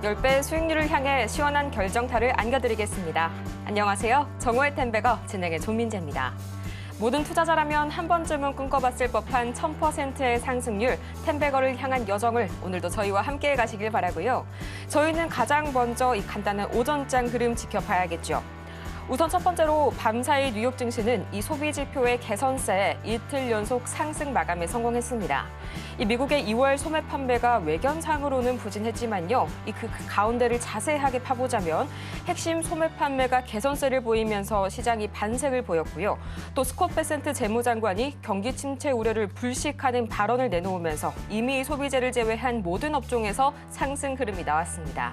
10배 수익률을 향해 시원한 결정타를 안겨드리겠습니다. 안녕하세요. 정오의 텐베거 진행의 조민재입니다. 모든 투자자라면 한 번쯤은 꿈꿔봤을 법한 1000%의 상승률, 텐베거를 향한 여정을 오늘도 저희와 함께 가시길 바라고요. 저희는 가장 먼저 이 간단한 오전장 흐름 지켜봐야겠죠. 우선 첫 번째로 밤사이 뉴욕 증시는 이 소비 지표의 개선세에 이틀 연속 상승 마감에 성공했습니다. 이 미국의 2월 소매 판매가 외견상으로는 부진했지만요. 그 가운데를 자세하게 파보자면 핵심 소매 판매가 개선세를 보이면서 시장이 반색을 보였고요. 또 스콧 베센트 재무장관이 경기 침체 우려를 불식하는 발언을 내놓으면서 이미 소비재를 제외한 모든 업종에서 상승 흐름이 나왔습니다.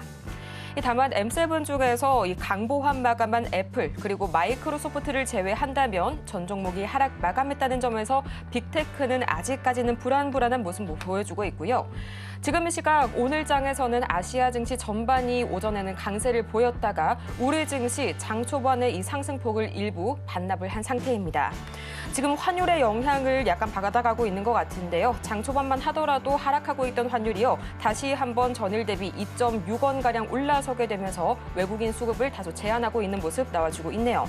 다만 M7 중에서 이 강보합 마감한 애플 그리고 마이크로소프트를 제외한다면 전 종목이 하락 마감했다는 점에서 빅테크는 아직까지는 불안한 모습 보여주고 있고요. 지금 이 시각 오늘 장에서는 아시아 증시 전반이 오전에는 강세를 보였다가 우리 증시 장 초반에 이 상승폭을 일부 반납을 한 상태입니다. 지금 환율의 영향을 약간 받아가고 있는 것 같은데요. 장 초반만 하더라도 하락하고 있던 환율이요. 다시 한번 전일 대비 2.6원가량 올라서게 되면서 외국인 수급을 다소 제한하고 있는 모습 나와주고 있네요.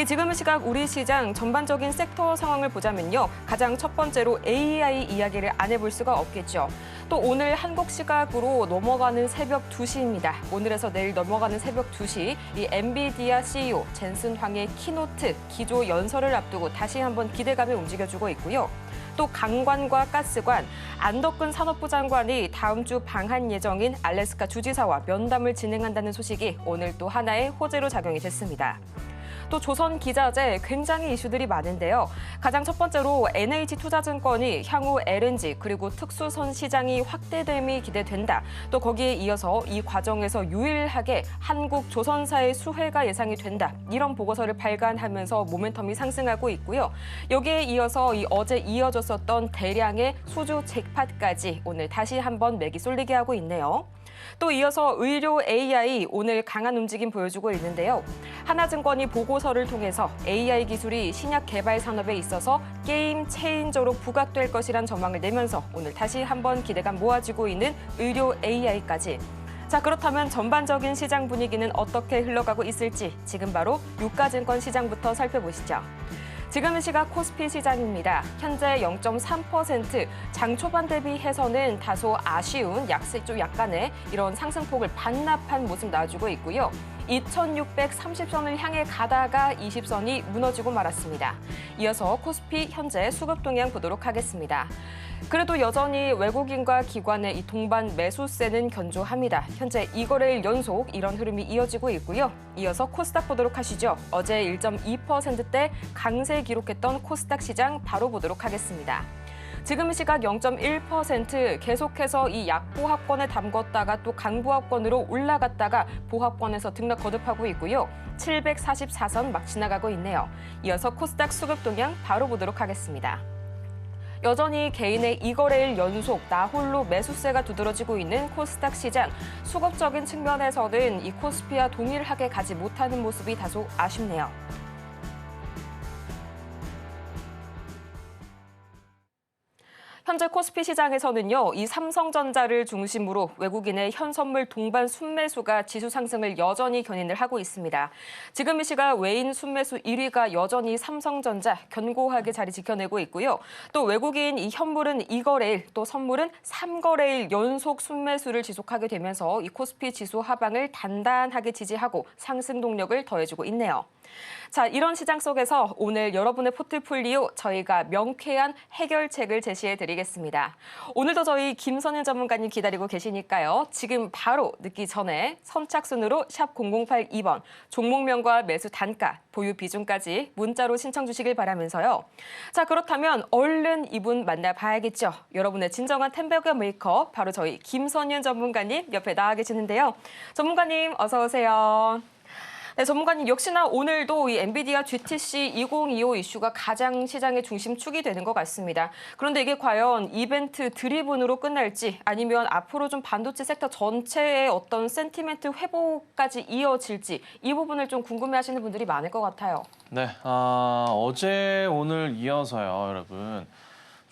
지금 시각 우리 시장 전반적인 섹터 상황을 보자면요. 가장 첫 번째로 AI 이야기를 안 해볼 수가 없겠죠. 또 오늘 한국 시각으로 넘어가는 새벽 2시입니다. 오늘에서 내일 넘어가는 새벽 2시 이 엔비디아 CEO 젠슨 황의 키노트 기조 연설을 앞두고 다시 한번 기대감을 움직여주고 있고요. 또 강관과 가스관, 안덕근 산업부 장관이 다음 주 방한 예정인 알래스카 주지사와 면담을 진행한다는 소식이 오늘 또 하나의 호재로 작용이 됐습니다. 또 조선기자재 굉장히 이슈들이 많은데요. 가장 첫 번째로 NH투자증권이 향후 LNG 그리고 특수선 시장이 확대됨이 기대된다. 또 거기에 이어서 이 과정에서 유일하게 한국 조선사의 수혜가 예상이 된다. 이런 보고서를 발간하면서 모멘텀이 상승하고 있고요. 여기에 이어서 어제 이어졌었던 대량의 수주 잭팟까지 오늘 다시 한번 맥이 쏠리게 하고 있네요. 또 이어서 의료 AI 오늘 강한 움직임 보여주고 있는데요. 하나증권이 보고서를 통해서 AI 기술이 신약 개발 산업에 있어서 게임 체인저로 부각될 것이란 전망을 내면서 오늘 다시 한번 기대감 모아지고 있는 의료 AI까지. 자, 그렇다면 전반적인 시장 분위기는 어떻게 흘러가고 있을지 지금 바로 유가증권 시장부터 살펴보시죠. 지금 시각 코스피 시장입니다. 현재 0.3%, 장 초반 대비해서는 다소 아쉬운 약간의 이런 상승폭을 반납한 모습 나와주고 있고요. 2630선을 향해 가다가 20선이 무너지고 말았습니다. 이어서 코스피 현재 수급 동향 보도록 하겠습니다. 그래도 여전히 외국인과 기관의 이 동반 매수세는 견조합니다. 현재 2거래일 연속 이런 흐름이 이어지고 있고요. 이어서 코스닥 보도록 하시죠. 어제 1.2%대 강세 기록했던 코스닥 시장 바로 보도록 하겠습니다. 지금 시각 0.1% 계속해서 이 약보합권에 담궜다가 또 강보합권으로 올라갔다가 보합권에서 등락 거듭하고 있고요. 744선 막 지나가고 있네요. 이어서 코스닥 수급 동향 바로 보도록 하겠습니다. 여전히 개인의 2거래일 연속 나홀로 매수세가 두드러지고 있는 코스닥 시장. 수급적인 측면에서는 이 코스피와 동일하게 가지 못하는 모습이 다소 아쉽네요. 현재 코스피 시장에서는요, 이 삼성전자를 중심으로 외국인의 현선물 동반 순매수가 지수 상승을 여전히 견인을 하고 있습니다. 지금 이 시각 외인 순매수 1위가 여전히 삼성전자 견고하게 자리 지켜내고 있고요. 또 외국인 이 현물은 2거래일, 또 선물은 3거래일 연속 순매수를 지속하게 되면서 이 코스피 지수 하방을 단단하게 지지하고 상승 동력을 더해주고 있네요. 자, 이런 시장 속에서 오늘 여러분의 포트폴리오 저희가 명쾌한 해결책을 제시해드리겠습니다. 오늘도 저희 김선윤 전문가님 기다리고 계시니까요. 지금 바로 늦기 전에 선착순으로 샵 0082번, 종목명과 매수 단가, 보유 비중까지 문자로 신청 주시길 바라면서요. 자, 그렇다면 얼른 이분 만나봐야겠죠. 여러분의 진정한 텐베거 메이커, 바로 저희 김선윤 전문가님 옆에 나와 계시는데요. 전문가님 어서 오세요. 네, 전문가님 역시나 오늘도 이 엔비디아 GTC 2025 이슈가 가장 시장의 중심축이 되는 것 같습니다. 그런데 이게 과연 이벤트 드리븐으로 끝날지 아니면 앞으로 좀 반도체 섹터 전체의 어떤 센티멘트 회복까지 이어질지 이 부분을 좀 궁금해하시는 분들이 많을 것 같아요. 네, 어제 오늘 이어서요, 여러분.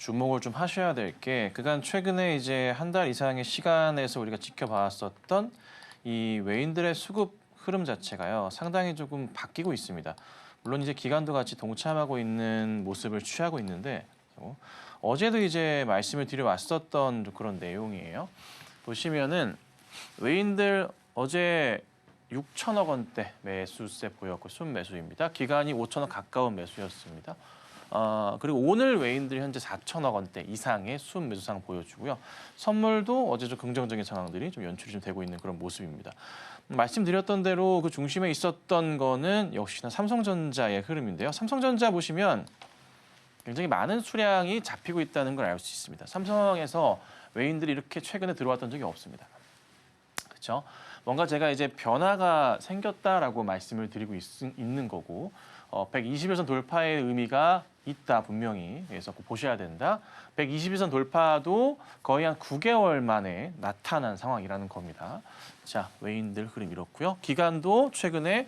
주목을 좀 하셔야 될 게 그간 최근에 이제 한 달 이상의 시간에서 우리가 지켜봤었던 이 외인들의 수급 흐름 자체가요. 상당히 조금 바뀌고 있습니다. 물론 이제 기관도 같이 동참하고 있는 모습을 취하고 있는데 어제도 이제 말씀을 드려왔었던 그런 내용이에요. 보시면은 외인들 어제 6천억 원대 매수세 보였고 순매수입니다. 기간이 5천억 가까운 매수였습니다. 그리고 오늘 외인들이 현재 4천억 원대 이상의 순매수상 보여주고요. 선물도 어제 좀 긍정적인 상황들이 좀 연출이 좀 되고 있는 그런 모습입니다. 말씀드렸던 대로 그 중심에 있었던 거는 역시나 삼성전자의 흐름인데요. 삼성전자 보시면 굉장히 많은 수량이 잡히고 있다는 걸 알 수 있습니다. 삼성에서 외인들이 이렇게 최근에 들어왔던 적이 없습니다. 그렇죠? 뭔가 제가 이제 변화가 생겼다라고 말씀을 드리고 있는 거고 121선 돌파의 의미가 있다 분명히. 그래서 보셔야 된다. 121선 돌파도 거의 한 9개월 만에 나타난 상황이라는 겁니다. 자, 외인들 흐름 이렇고요. 기간도 최근에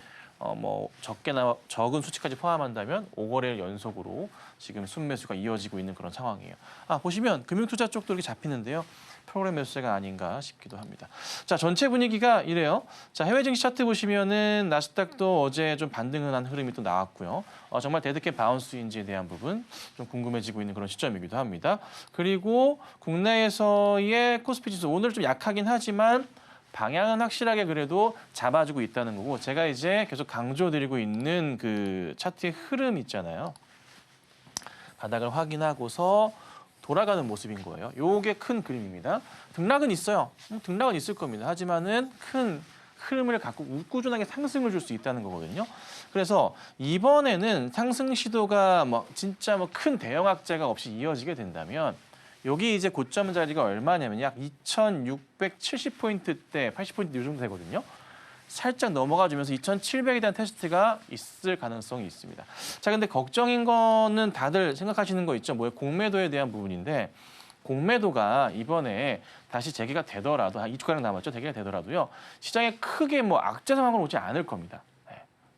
적은 수치까지 포함한다면 5거래일 연속으로 지금 순매수가 이어지고 있는 그런 상황이에요. 보시면 금융투자 쪽도 이렇게 잡히는데요. 프로그램 매수세가 아닌가 싶기도 합니다. 자, 전체 분위기가 이래요. 자, 해외 증시 차트 보시면은 나스닥도 어제 좀 반등을 한 흐름이 또 나왔고요. 정말 데드캣 바운스인지에 대한 부분 좀 궁금해지고 있는 그런 시점이기도 합니다. 그리고 국내에서의 코스피 지수 오늘 좀 약하긴 하지만 방향은 확실하게 그래도 잡아주고 있다는 거고 제가 이제 계속 강조드리고 있는 그 차트의 흐름 있잖아요. 바닥을 확인하고서 돌아가는 모습인 거예요. 요게 큰 그림입니다. 등락은 있어요. 등락은 있을 겁니다. 하지만은 큰 흐름을 갖고 꾸준하게 상승을 줄 수 있다는 거거든요. 그래서 이번에는 상승 시도가 진짜 큰 대형 악재가 없이 이어지게 된다면 여기 이제 고점 자리가 얼마냐면 약 2,670포인트대, 80포인트 이 정도 되거든요. 살짝 넘어가 주면서 2,700에 대한 테스트가 있을 가능성이 있습니다. 자, 근데 걱정인 거는 다들 생각하시는 거 있죠. 공매도에 대한 부분인데 공매도가 이번에 다시 재개가 되더라도 한 2주가량 남았죠. 재개가 되더라도요. 시장에 크게 악재 상황으로 오지 않을 겁니다.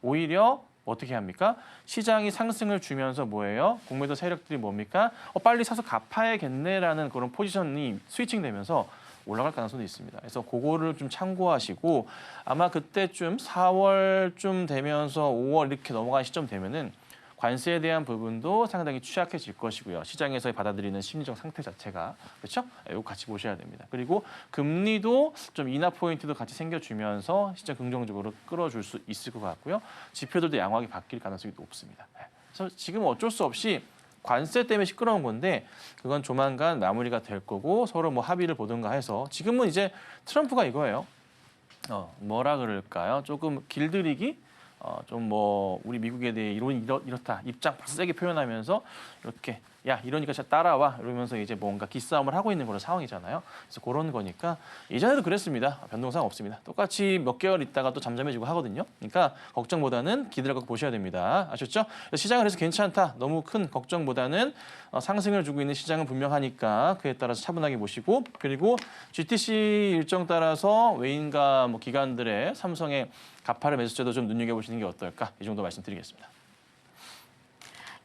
오히려 어떻게 합니까? 시장이 상승을 주면서 뭐예요? 공매도 세력들이 뭡니까? 빨리 사서 갚아야겠네라는 그런 포지션이 스위칭되면서 올라갈 가능성도 있습니다. 그래서 그거를 좀 참고하시고 아마 그때쯤 4월쯤 되면서 5월 이렇게 넘어가는 시점 되면은 관세에 대한 부분도 상당히 취약해질 것이고요. 시장에서 받아들이는 심리적 상태 자체가 그렇죠? 이거 같이 보셔야 됩니다. 그리고 금리도 좀 인하 포인트도 같이 생겨주면서 시장 긍정적으로 끌어줄 수 있을 것 같고요. 지표들도 양호하게 바뀔 가능성이 높습니다. 그래서 지금 어쩔 수 없이 관세 때문에 시끄러운 건데 그건 조만간 마무리가 될 거고 서로 합의를 보든가 해서 지금은 이제 트럼프가 이거예요. 뭐라 그럴까요? 조금 길들이기? 우리 미국에 대해 이렇다 입장 세게 표현하면서 이렇게 야 이러니까 진짜 따라와 이러면서 이제 뭔가 기싸움을 하고 있는 그런 상황이잖아요. 그래서 그런 거니까 이전에도 그랬습니다. 변동사항 없습니다. 똑같이 몇 개월 있다가 또 잠잠해지고 하거든요. 그러니까 걱정보다는 기대를 갖고 보셔야 됩니다. 아셨죠? 시장은 그래서 괜찮다. 너무 큰 걱정보다는 상승을 주고 있는 시장은 분명하니까 그에 따라서 차분하게 보시고 그리고 GTC 일정 따라서 외인과 기관들의 삼성의 가파른 매수세도 좀 눈여겨보시는 게 어떨까? 이 정도 말씀드리겠습니다.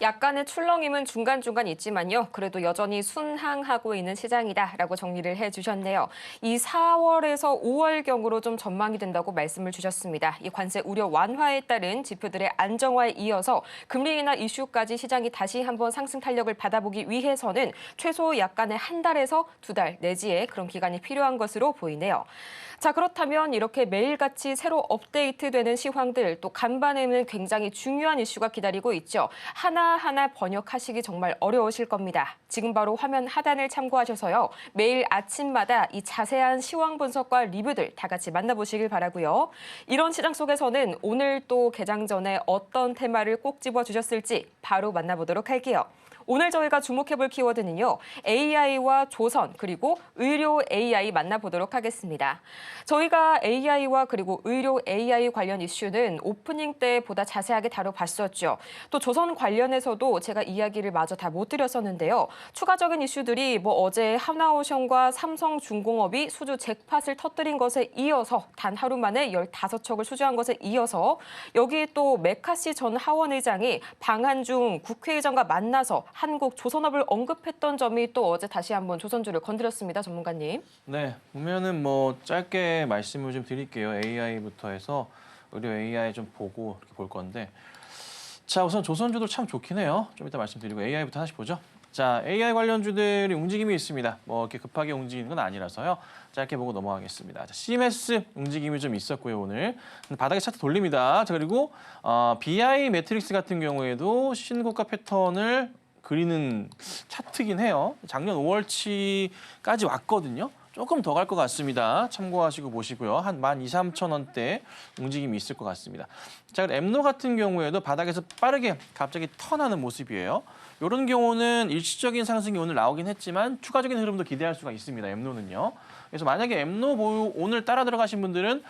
약간의 출렁임은 중간중간 있지만요. 그래도 여전히 순항하고 있는 시장이다라고 정리를 해주셨네요. 이 4월에서 5월경으로 좀 전망이 된다고 말씀을 주셨습니다. 이 관세 우려 완화에 따른 지표들의 안정화에 이어서 금리 인하 이슈까지 시장이 다시 한번 상승 탄력을 받아보기 위해서는 최소 약간의 한 달에서 2달 내지의 그런 기간이 필요한 것으로 보이네요. 자, 그렇다면 이렇게 매일같이 새로 업데이트되는 시황들 또 간밤에는 굉장히 중요한 이슈가 기다리고 있죠. 하나하나 번역하시기 정말 어려우실 겁니다. 지금 바로 화면 하단을 참고하셔서요. 매일 아침마다 이 자세한 시황 분석과 리뷰들 다 같이 만나보시길 바라고요. 이런 시장 속에서는 오늘 또 개장 전에 어떤 테마를 꼭 집어주셨을지 바로 만나보도록 할게요. 오늘 저희가 주목해볼 키워드는요. AI와 조선 그리고 의료 AI 만나보도록 하겠습니다. 저희가 AI와 그리고 의료 AI 관련 이슈는 오프닝 때 보다 자세하게 다뤄봤었죠. 또 조선 관련해서도 제가 이야기를 마저 다 못 드렸었는데요. 추가적인 이슈들이 어제 하나오션과 삼성중공업이 수주 잭팟을 터뜨린 것에 이어서 단 하루 만에 15척을 수주한 것에 이어서 여기 또 메카시 전 하원의장이 방한 중 국회의장과 만나서 한국 조선업을 언급했던 점이 또 어제 다시 한번 조선주를 건드렸습니다. 전문가님. 네, 보면은 뭐 짧게 말씀을 좀 드릴게요. AI부터 해서 의료 AI 좀 보고 이렇게 볼 건데, 자 우선 조선주도 참 좋긴 해요. 좀 이따 말씀드리고 AI부터 하나씩 보죠. 자, AI 관련주들이 움직임이 있습니다. 뭐 이렇게 급하게 움직이는 건 아니라서요. 짧게 보고 넘어가겠습니다. 자, CMS 움직임이 좀 있었고요, 오늘. 바닥에 차트 돌립니다. 자, 그리고 BI 매트릭스 같은 경우에도 신고가 패턴을 그리는 차트긴 해요. 작년 5월치까지 왔거든요. 조금 더 갈 것 같습니다. 참고하시고 보시고요. 한 12,000~13,000원대 움직임이 있을 것 같습니다. 자, 엠노 같은 경우에도 바닥에서 빠르게 갑자기 턴하는 모습이에요. 이런 경우는 일시적인 상승이 오늘 나오긴 했지만 추가적인 흐름도 기대할 수가 있습니다. 엠노는요. 그래서 만약에 엠노 오늘 따라 들어가신 분들은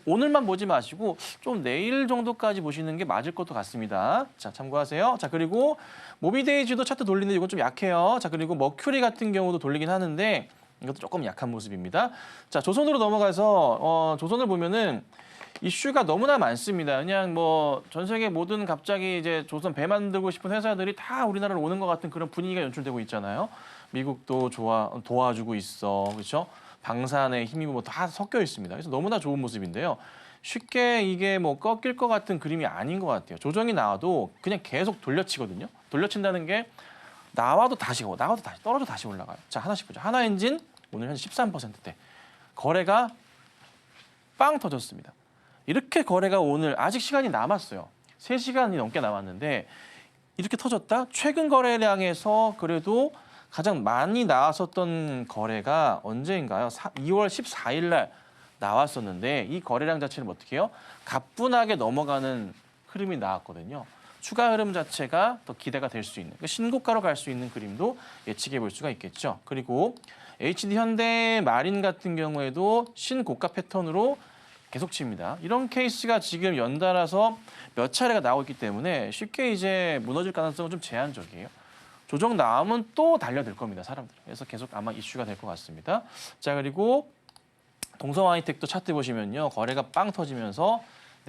오늘만 보지 마시고 좀 내일 정도까지 보시는 게 맞을 것도 같습니다. 자, 참고하세요. 자, 그리고 모비데이즈도 차트 돌리는데 이건 좀 약해요. 자, 그리고 머큐리 같은 경우도 돌리긴 하는데 이것도 조금 약한 모습입니다. 자, 조선으로 넘어가서 조선을 보면은 이슈가 너무나 많습니다. 그냥 뭐 전 세계 모든 갑자기 이제 조선 배 만들고 싶은 회사들이 다 우리나라로 오는 것 같은 그런 분위기가 연출되고 있잖아요. 미국도 도와주고 있어, 그렇죠? 방산의 힘이 뭐 다 섞여 있습니다. 그래서 너무나 좋은 모습인데요. 쉽게 이게 뭐 꺾일 것 같은 그림이 아닌 것 같아요. 조정이 나와도 그냥 계속 돌려치거든요. 돌려친다는 게 나와도 다시 오고 나와도 다시 떨어져 다시 올라가요. 자, 하나씩 보죠. 하나엔진 오늘 현재 13%대 거래가 빵 터졌습니다. 이렇게 거래가 오늘 아직 시간이 남았어요. 3시간이 넘게 남았는데 이렇게 터졌다? 최근 거래량에서 그래도 가장 많이 나왔었던 거래가 언제인가요? 2월 14일 날 나왔었는데 이 거래량 자체는 어떻게 해요? 가뿐하게 넘어가는 흐름이 나왔거든요. 추가 흐름 자체가 더 기대가 될 수 있는, 신고가로 갈 수 있는 그림도 예측해 볼 수가 있겠죠. 그리고 HD 현대 마린 같은 경우에도 신고가 패턴으로 계속 칩니다. 이런 케이스가 지금 연달아서 몇 차례가 나오고 있기 때문에 쉽게 이제 무너질 가능성은 좀 제한적이에요. 조정 나오면 또 달려들 겁니다, 사람들. 그래서 계속 아마 이슈가 될 것 같습니다. 자, 그리고 동성 하이텍도 차트 보시면요, 거래가 빵 터지면서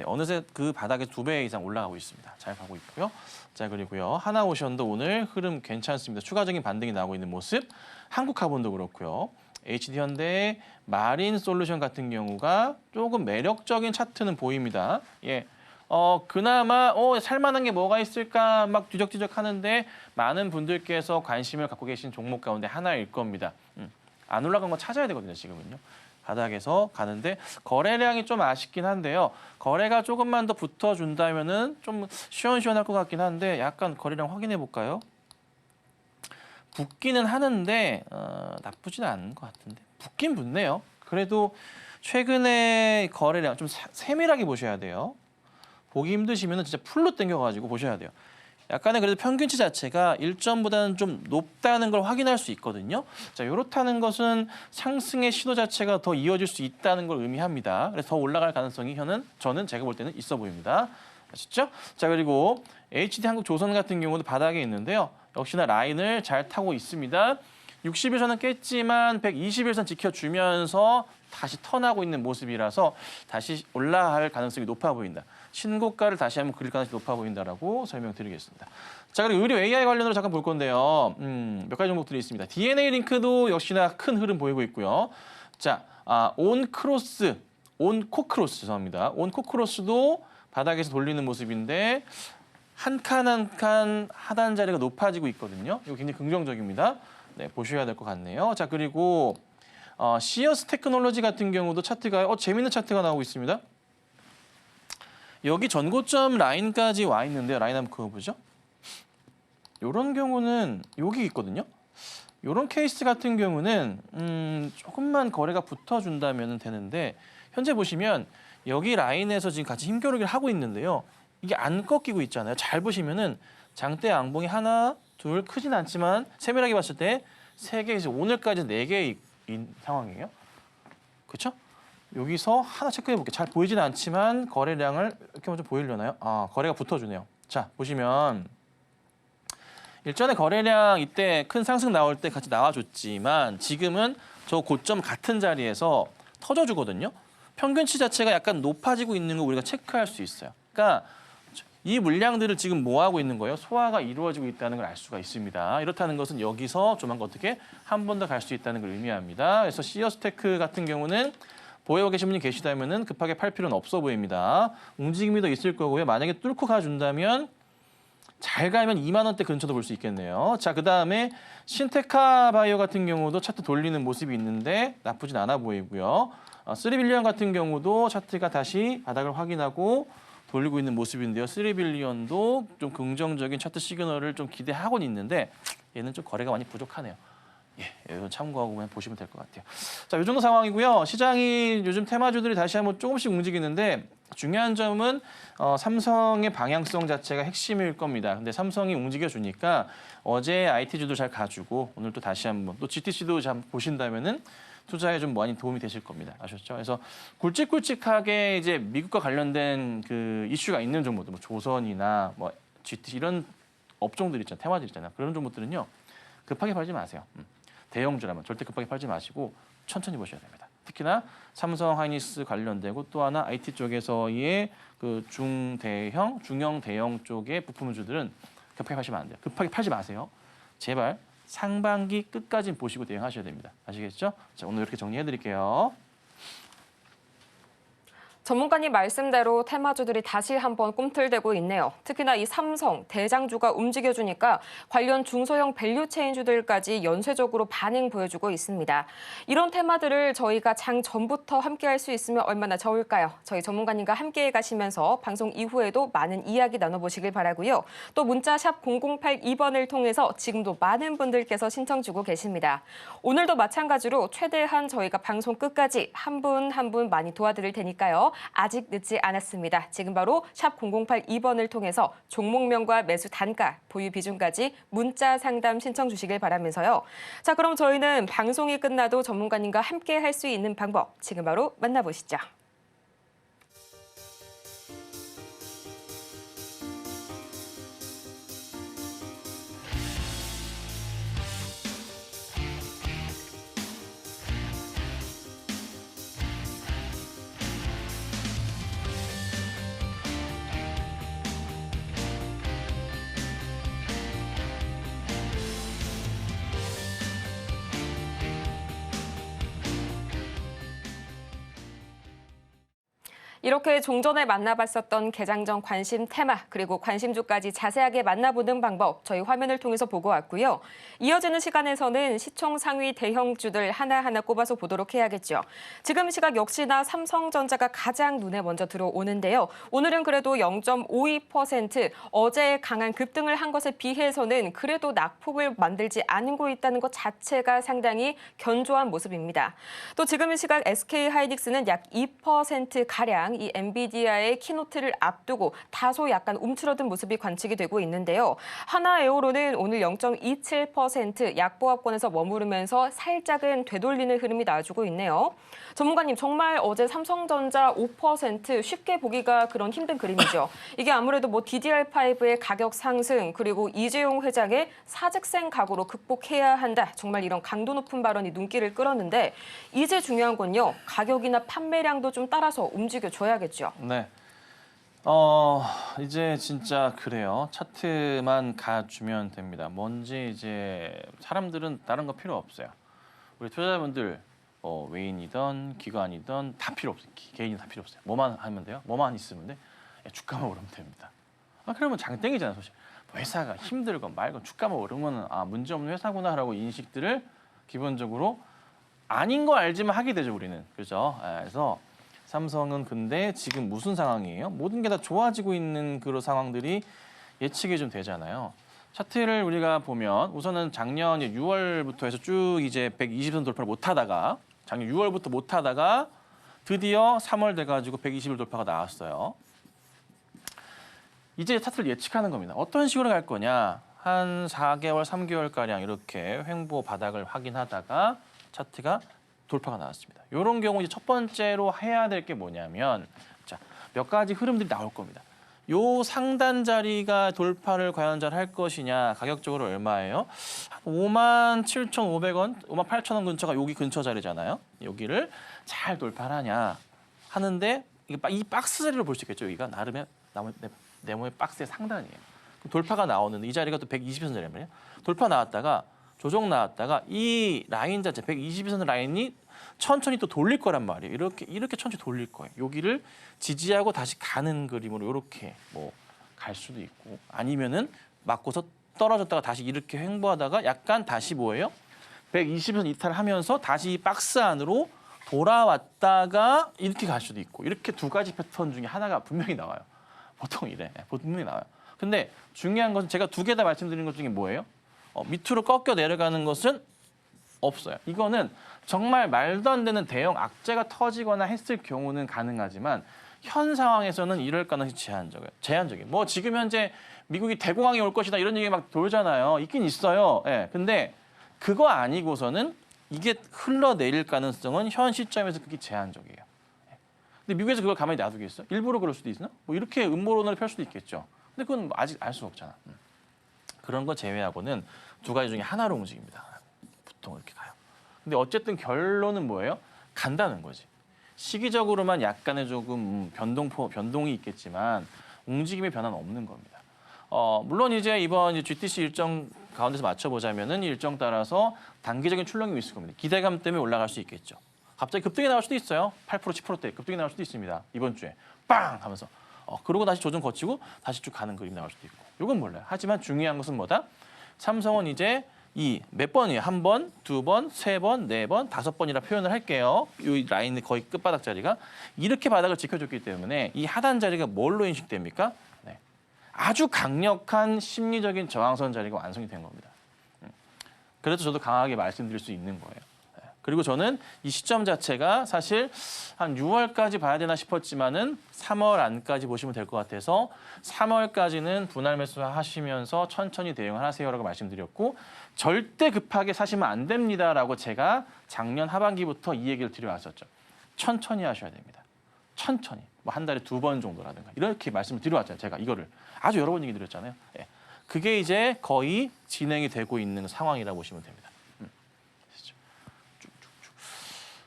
어느새 그 바닥에 2배 이상 올라가고 있습니다. 잘 가고 있고요. 자, 그리고요, 하나오션도 오늘 흐름 괜찮습니다. 추가적인 반등이 나오고 있는 모습. 한국카본도 그렇고요. HD현대 마린 솔루션 같은 경우가 조금 매력적인 차트는 보입니다. 예. 그나마 살만한 게 뭐가 있을까 막 뒤적뒤적 하는데 많은 분들께서 관심을 갖고 계신 종목 가운데 하나일 겁니다. 안 올라간 거 찾아야 되거든요, 지금은요. 바닥에서 가는데 거래량이 좀 아쉽긴 한데요. 거래가 조금만 더 붙어준다면은 좀 시원시원할 것 같긴 한데 약간 거래량 확인해 볼까요? 붙기는 하는데 나쁘진 않은 것 같은데 붙긴 붙네요. 그래도 최근에 거래량 좀 세밀하게 보셔야 돼요. 보기 힘드시면 진짜 풀로 당겨가지고 보셔야 돼요. 약간의 그래도 평균치 자체가 일점보다는 좀 높다는 걸 확인할 수 있거든요. 자, 이렇다는 것은 상승의 신호 자체가 더 이어질 수 있다는 걸 의미합니다. 그래서 더 올라갈 가능성이 저는 제가 볼 때는 있어 보입니다. 아시죠? 자, 그리고 HD 한국조선 같은 경우도 바닥에 있는데요. 역시나 라인을 잘 타고 있습니다. 60일선은 깼지만 120일선 지켜주면서 다시 턴하고 있는 모습이라서 다시 올라갈 가능성이 높아 보인다. 신고가를 다시 한번 그릴 가능성이 높아 보인다라고 설명드리겠습니다. 자, 그리고 의료 AI 관련으로 잠깐 볼 건데요. 몇 가지 종목들이 있습니다. DNA 링크도 역시나 큰 흐름 보이고 있고요. 자, 온코크로스 죄송합니다. 온코크로스도 바닥에서 돌리는 모습인데 한 칸 한 칸 하단 자리가 높아지고 있거든요. 이거 굉장히 긍정적입니다. 네, 보셔야 될 것 같네요. 자, 그리고 시어스 테크놀로지 같은 경우도 차트가 재밌는 차트가 나오고 있습니다. 여기 전고점 라인까지 와 있는데요. 라인 한번 그어보죠. 이런 경우는 여기 있거든요. 이런 케이스 같은 경우는 조금만 거래가 붙어준다면 되는데 현재 보시면 여기 라인에서 지금 같이 힘겨루기를 하고 있는데요. 이게 안 꺾이고 있잖아요. 잘 보시면은 장대 양봉이 하나, 둘 크진 않지만 세밀하게 봤을 때 3개에서 오늘까지 4개인 상황이에요. 그렇죠? 여기서 하나 체크해 볼게요. 잘 보이진 않지만 거래량을 이렇게 먼저 보이려나요? 거래가 붙어주네요. 자, 보시면 일전에 거래량 이때 큰 상승 나올 때 같이 나와줬지만 지금은 저 고점 같은 자리에서 터져주거든요. 평균치 자체가 약간 높아지고 있는 거 우리가 체크할 수 있어요. 그러니까 이 물량들을 지금 뭐 하고 있는 거예요? 소화가 이루어지고 있다는 걸 알 수가 있습니다. 이렇다는 것은 여기서 조만간 어떻게 한 번 더 갈 수 있다는 걸 의미합니다. 그래서 시어스테크 같은 경우는 보유하고 계신 분이 계시다면 급하게 팔 필요는 없어 보입니다. 움직임이 더 있을 거고요. 만약에 뚫고 가준다면 잘 가면 2만 원대 근처도 볼 수 있겠네요. 자, 그다음에 신테카 바이오 같은 경우도 차트 돌리는 모습이 있는데 나쁘진 않아 보이고요. 3빌리언 같은 경우도 차트가 다시 바닥을 확인하고 돌리고 있는 모습인데요. 3빌리언도 좀 긍정적인 차트 시그널을 좀 기대하고는 있는데 얘는 좀 거래가 많이 부족하네요. 예, 이건 참고하고 그냥 보시면 될 것 같아요. 자, 이 정도 상황이고요. 시장이 요즘 테마주들이 다시 한번 조금씩 움직이는데 중요한 점은 삼성의 방향성 자체가 핵심일 겁니다. 근데 삼성이 움직여주니까 어제 IT주도 잘 가주고 오늘 또 다시 한번 또 GTC도 잘 보신다면은 투자에 좀 많이 도움이 되실 겁니다. 아셨죠? 그래서 굵직굵직하게 이제 미국과 관련된 그 이슈가 있는 종목들, 뭐 조선이나 뭐 GTC 이런 업종들 있잖아요, 테마들 있잖아요. 그런 종목들은요 급하게 팔지 마세요. 대형주라면 절대 급하게 팔지 마시고 천천히 보셔야 됩니다. 특히나 삼성 하이닉스 관련되고 또 하나 IT 쪽에서의 그 중형 대형 쪽의 부품주들은 급하게 파시면 안 돼요. 급하게 팔지 마세요. 제발 상반기 끝까지 보시고 대응하셔야 됩니다. 아시겠죠? 자, 오늘 이렇게 정리해드릴게요. 전문가님 말씀대로 테마주들이 다시 한번 꿈틀대고 있네요. 특히나 이 삼성, 대장주가 움직여주니까 관련 중소형 밸류체인주들까지 연쇄적으로 반응 보여주고 있습니다. 이런 테마들을 저희가 장 전부터 함께할 수 있으면 얼마나 좋을까요? 저희 전문가님과 함께 가시면서 방송 이후에도 많은 이야기 나눠보시길 바라고요. 또 문자 샵 0082번을 통해서 지금도 많은 분들께서 신청 주고 계십니다. 오늘도 마찬가지로 최대한 저희가 방송 끝까지 한 분 한 분 많이 도와드릴 테니까요. 아직 늦지 않았습니다. 지금 바로 샵 0082번을 통해서 종목명과 매수 단가, 보유 비중까지 문자 상담 신청 주시길 바라면서요. 자, 그럼 저희는 방송이 끝나도 전문가님과 함께 할 수 있는 방법 지금 바로 만나보시죠. 이렇게 종전에 만나봤었던 개장 전 관심 테마 그리고 관심주까지 자세하게 만나보는 방법 저희 화면을 통해서 보고 왔고요. 이어지는 시간에서는 시총 상위 대형주들 하나하나 꼽아서 보도록 해야겠죠. 지금 시각 역시나 삼성전자가 가장 눈에 먼저 들어오는데요. 오늘은 그래도 0.52% 어제 강한 급등을 한 것에 비해서는 그래도 낙폭을 만들지 않고 있다는 것 자체가 상당히 견조한 모습입니다. 또 지금 시각 SK하이닉스는 약 2%가량 이 엔비디아의 키노트를 앞두고 다소 약간 움츠러든 모습이 관측이 되고 있는데요. 하나에어로는 오늘 0.27% 약보합권에서 머무르면서 살짝은 되돌리는 흐름이 나와주고 있네요. 전문가님, 정말 어제 삼성전자 5% 쉽게 보기가 그런 힘든 그림이죠. 이게 아무래도 뭐 DDR5의 가격 상승 그리고 이재용 회장의 사직생 각오로 극복해야 한다. 정말 이런 강도 높은 발언이 눈길을 끌었는데 이제 중요한 건요. 가격이나 판매량도 좀 따라서 움직여줘야겠죠. 네. 이제 진짜 그래요. 차트만 가주면 됩니다. 뭔지 이제 사람들은 다른 거 필요 없어요. 우리 투자자분들 외인이든 기관이든 다 필요 없어요. 개인이 다 필요 없어요. 뭐만 하면 돼요? 뭐만 있으면 돼? 주가만 오르면 됩니다. 그러면 장땡이잖아요, 사실. 회사가 힘들건 말건 주가만 오르면 문제 없는 회사구나라고 인식들을 기본적으로 아닌 거 알지만 하게 되죠, 우리는. 그렇죠? 그래서 삼성은 근데 지금 무슨 상황이에요? 모든 게 다 좋아지고 있는 그런 상황들이 예측이 좀 되잖아요. 차트를 우리가 보면 우선은 작년 6월부터 해서 쭉 이제 120선 돌파를 못 하다가 작년 6월부터 못 하다가 드디어 3월 돼가지고 120일 돌파가 나왔어요. 이제 차트를 예측하는 겁니다. 어떤 식으로 갈 거냐? 한 4개월, 3개월가량 이렇게 횡보 바닥을 확인하다가 차트가 돌파가 나왔습니다. 이런 경우 이제 첫 번째로 해야 될 게 뭐냐면 자, 몇 가지 흐름들이 나올 겁니다. 요 상단 자리가 돌파를 과연 잘 할 것이냐, 가격적으로 얼마예요? 57,500원, 58,000원 근처가 여기 근처 자리잖아요. 여기를 잘 돌파하냐 하는데 이 박스 자리로 볼 수 있겠죠. 여기가 나름의 네모의 박스의 상단이에요. 그럼 돌파가 나오는데 이 자리가 또 120선 자리란 말이에요. 돌파 나왔다가 조정 나왔다가 이 라인 자체 120선 라인이 천천히 또 돌릴 거란 말이에요. 이렇게 천천히 돌릴 거예요. 여기를 지지하고 다시 가는 그림으로 이렇게 뭐 갈 수도 있고 아니면은 맞고서 떨어졌다가 다시 이렇게 횡보하다가 약간 다시 뭐예요? 120선 이탈하면서 다시 이 박스 안으로 돌아왔다가 이렇게 갈 수도 있고 이렇게 두 가지 패턴 중에 하나가 분명히 나와요. 보통 이래. 분명히 나와요. 근데 중요한 것은 제가 두 개 다 말씀드린 것 중에 뭐예요? 밑으로 꺾여 내려가는 것은 없어요. 이거는 정말 말도 안 되는 대형 악재가 터지거나 했을 경우는 가능하지만 현 상황에서는 이럴 가능성이 제한적이에요. 뭐 지금 현재 미국이 대공황이 올 것이다 이런 얘기 막 돌잖아요. 있긴 있어요. 예. 근데 그거 아니고서는 이게 흘러내릴 가능성은 현 시점에서 그게 제한적이에요. 근데 미국에서 그걸 가만히 놔두겠어? 일부러 그럴 수도 있나? 뭐 이렇게 음모론을 펼 수도 있겠죠. 근데 그건 아직 알 수 없잖아. 그런 거 제외하고는 두 가지 중에 하나로 움직입니다. 보통 이렇게 가요. 근데 어쨌든 결론은 뭐예요? 간다는 거지. 시기적으로만 약간의 조금 변동이 있겠지만 움직임의 변화는 없는 겁니다. 물론 이제 이번 GTC 일정 가운데서 맞춰보자면은 일정 따라서 단기적인 출렁임이 있을 겁니다. 기대감 때문에 올라갈 수 있겠죠. 갑자기 급등이 나올 수도 있어요. 8%, 10%대 급등이 나올 수도 있습니다. 이번 주에 빵 하면서 그러고 다시 조정 거치고 다시 쭉 가는 그림 나올 수도 있고. 이건 몰라요. 하지만 중요한 것은 뭐다? 삼성은 이제 이 몇 번이에요? 한 번, 두 번, 세 번, 네 번, 다섯 번이라 표현을 할게요. 이 라인의 거의 끝바닥 자리가 이렇게 바닥을 지켜줬기 때문에 이 하단 자리가 뭘로 인식됩니까? 네. 아주 강력한 심리적인 저항선 자리가 완성이 된 겁니다. 그래서 저도 강하게 말씀드릴 수 있는 거예요. 그리고 저는 이 시점 자체가 사실 한 6월까지 봐야 되나 싶었지만은 3월 안까지 보시면 될 것 같아서 3월까지는 분할 매수 하시면서 천천히 대응을 하세요라고 말씀드렸고 절대 급하게 사시면 안 됩니다라고 제가 작년 하반기부터 이 얘기를 드려왔었죠. 천천히 하셔야 됩니다. 천천히. 뭐 한 달에 2번 정도라든가 이렇게 말씀을 드려왔잖아요. 제가 이거를 아주 여러 번 얘기 드렸잖아요. 예. 그게 이제 거의 진행이 되고 있는 상황이라고 보시면 됩니다.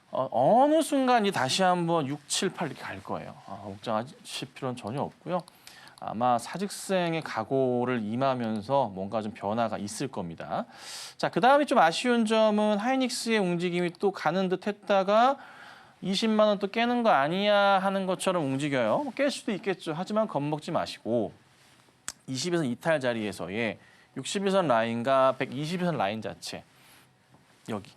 어느 순간 이 다시 한번 6, 7, 8 이렇게 갈 거예요. 걱정하실 필요는 전혀 없고요. 아마 사직생의 각오를 임하면서 뭔가 좀 변화가 있을 겁니다. 자, 그다음에 좀 아쉬운 점은 하이닉스의 움직임이 또 가는 듯 했다가 20만 원 또 깨는 거 아니야 하는 것처럼 움직여요. 깰 수도 있겠죠. 하지만 겁먹지 마시고 20에서 이탈 자리에서의 61선 라인과 120선 라인 자체 여기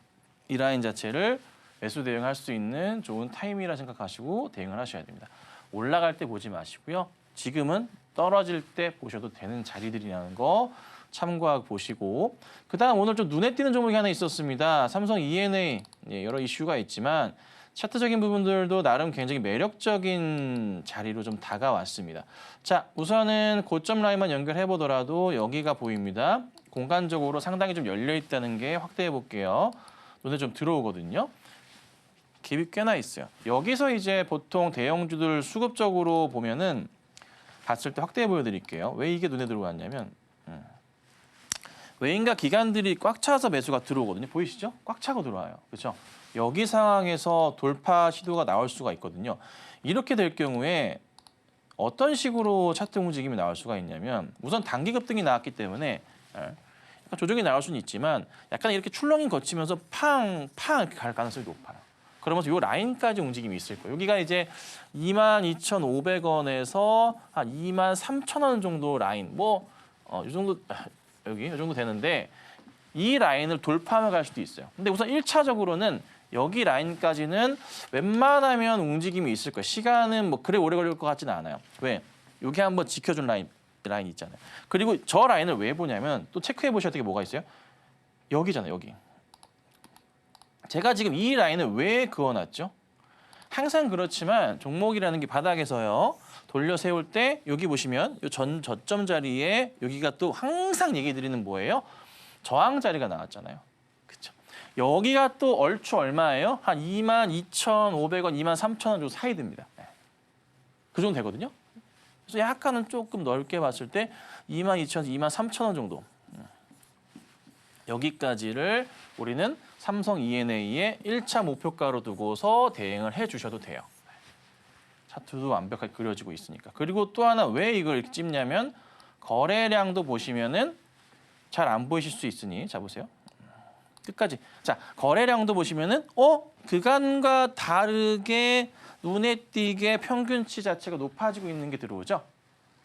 이 라인 자체를 매수 대응할 수 있는 좋은 타이밍이라 생각하시고 대응을 하셔야 됩니다. 올라갈 때 보지 마시고요. 지금은 떨어질 때 보셔도 되는 자리들이라는 거 참고하고 보시고 그다음 오늘 좀 눈에 띄는 종목이 하나 있었습니다. 삼성 E&A 여러 이슈가 있지만 차트적인 부분들도 나름 굉장히 매력적인 자리로 좀 다가왔습니다. 자, 우선은 고점 라인만 연결해 보더라도 여기가 보입니다. 공간적으로 상당히 좀 열려 있다는 게 확대해 볼게요. 눈에 좀 들어오거든요. 갭이 꽤나 있어요. 여기서 이제 보통 대형주들 수급적으로 보면은 봤을 때 확대해 보여드릴게요. 왜 이게 눈에 들어왔냐면 외인과 기관들이 꽉 차서 매수가 들어오거든요. 보이시죠? 꽉 차고 들어와요. 그렇죠? 여기 상황에서 돌파 시도가 나올 수가 있거든요. 이렇게 될 경우에 어떤 식으로 차트 움직임이 나올 수가 있냐면 우선 단기 급등이 나왔기 때문에 약간 조정이 나올 수는 있지만 약간 이렇게 출렁이 거치면서 팡 이렇게 갈 가능성이 높아요. 그러면서 이 라인까지 움직임이 있을 거예요. 여기가 이제 22,500원에서 한 23,000원 정도 라인, 이 정도 여기 이 정도 되는데 이 라인을 돌파하며 갈 수도 있어요. 근데 우선 1차적으로는 여기 라인까지는 웬만하면 움직임이 있을 거예요. 시간은 뭐 그래 오래 걸릴 것 같지는 않아요. 왜? 여기 한번 지켜준 라인 있잖아요. 그리고 저 라인을 왜 보냐면 또 체크해 보셔야 될 게 뭐가 있어요? 여기잖아요. 여기. 제가 지금 이 라인을 왜 그어놨죠? 항상 그렇지만 종목이라는 게 바닥에서요. 돌려 세울 때 여기 보시면 이 저점 자리에 여기가 또 항상 얘기 드리는 뭐예요? 저항 자리가 나왔잖아요. 그렇죠? 여기가 또 얼추 얼마예요? 한 22,500원, 23,000원 정도 사이 듭니다. 그 정도 되거든요. 그래서 약간은 조금 넓게 봤을 때 22,000원, 23,000원 정도. 여기까지를 우리는 삼성 E&A의 1차 목표가로 두고서 대응을 해주셔도 돼요. 차트도 완벽하게 그려지고 있으니까. 그리고 또 하나 왜 이걸 이렇게 찝냐면 거래량도 보시면은 잘 안 보이실 수 있으니 자 보세요. 끝까지. 자, 거래량도 보시면은 그간과 다르게 눈에 띄게 평균치 자체가 높아지고 있는 게 들어오죠.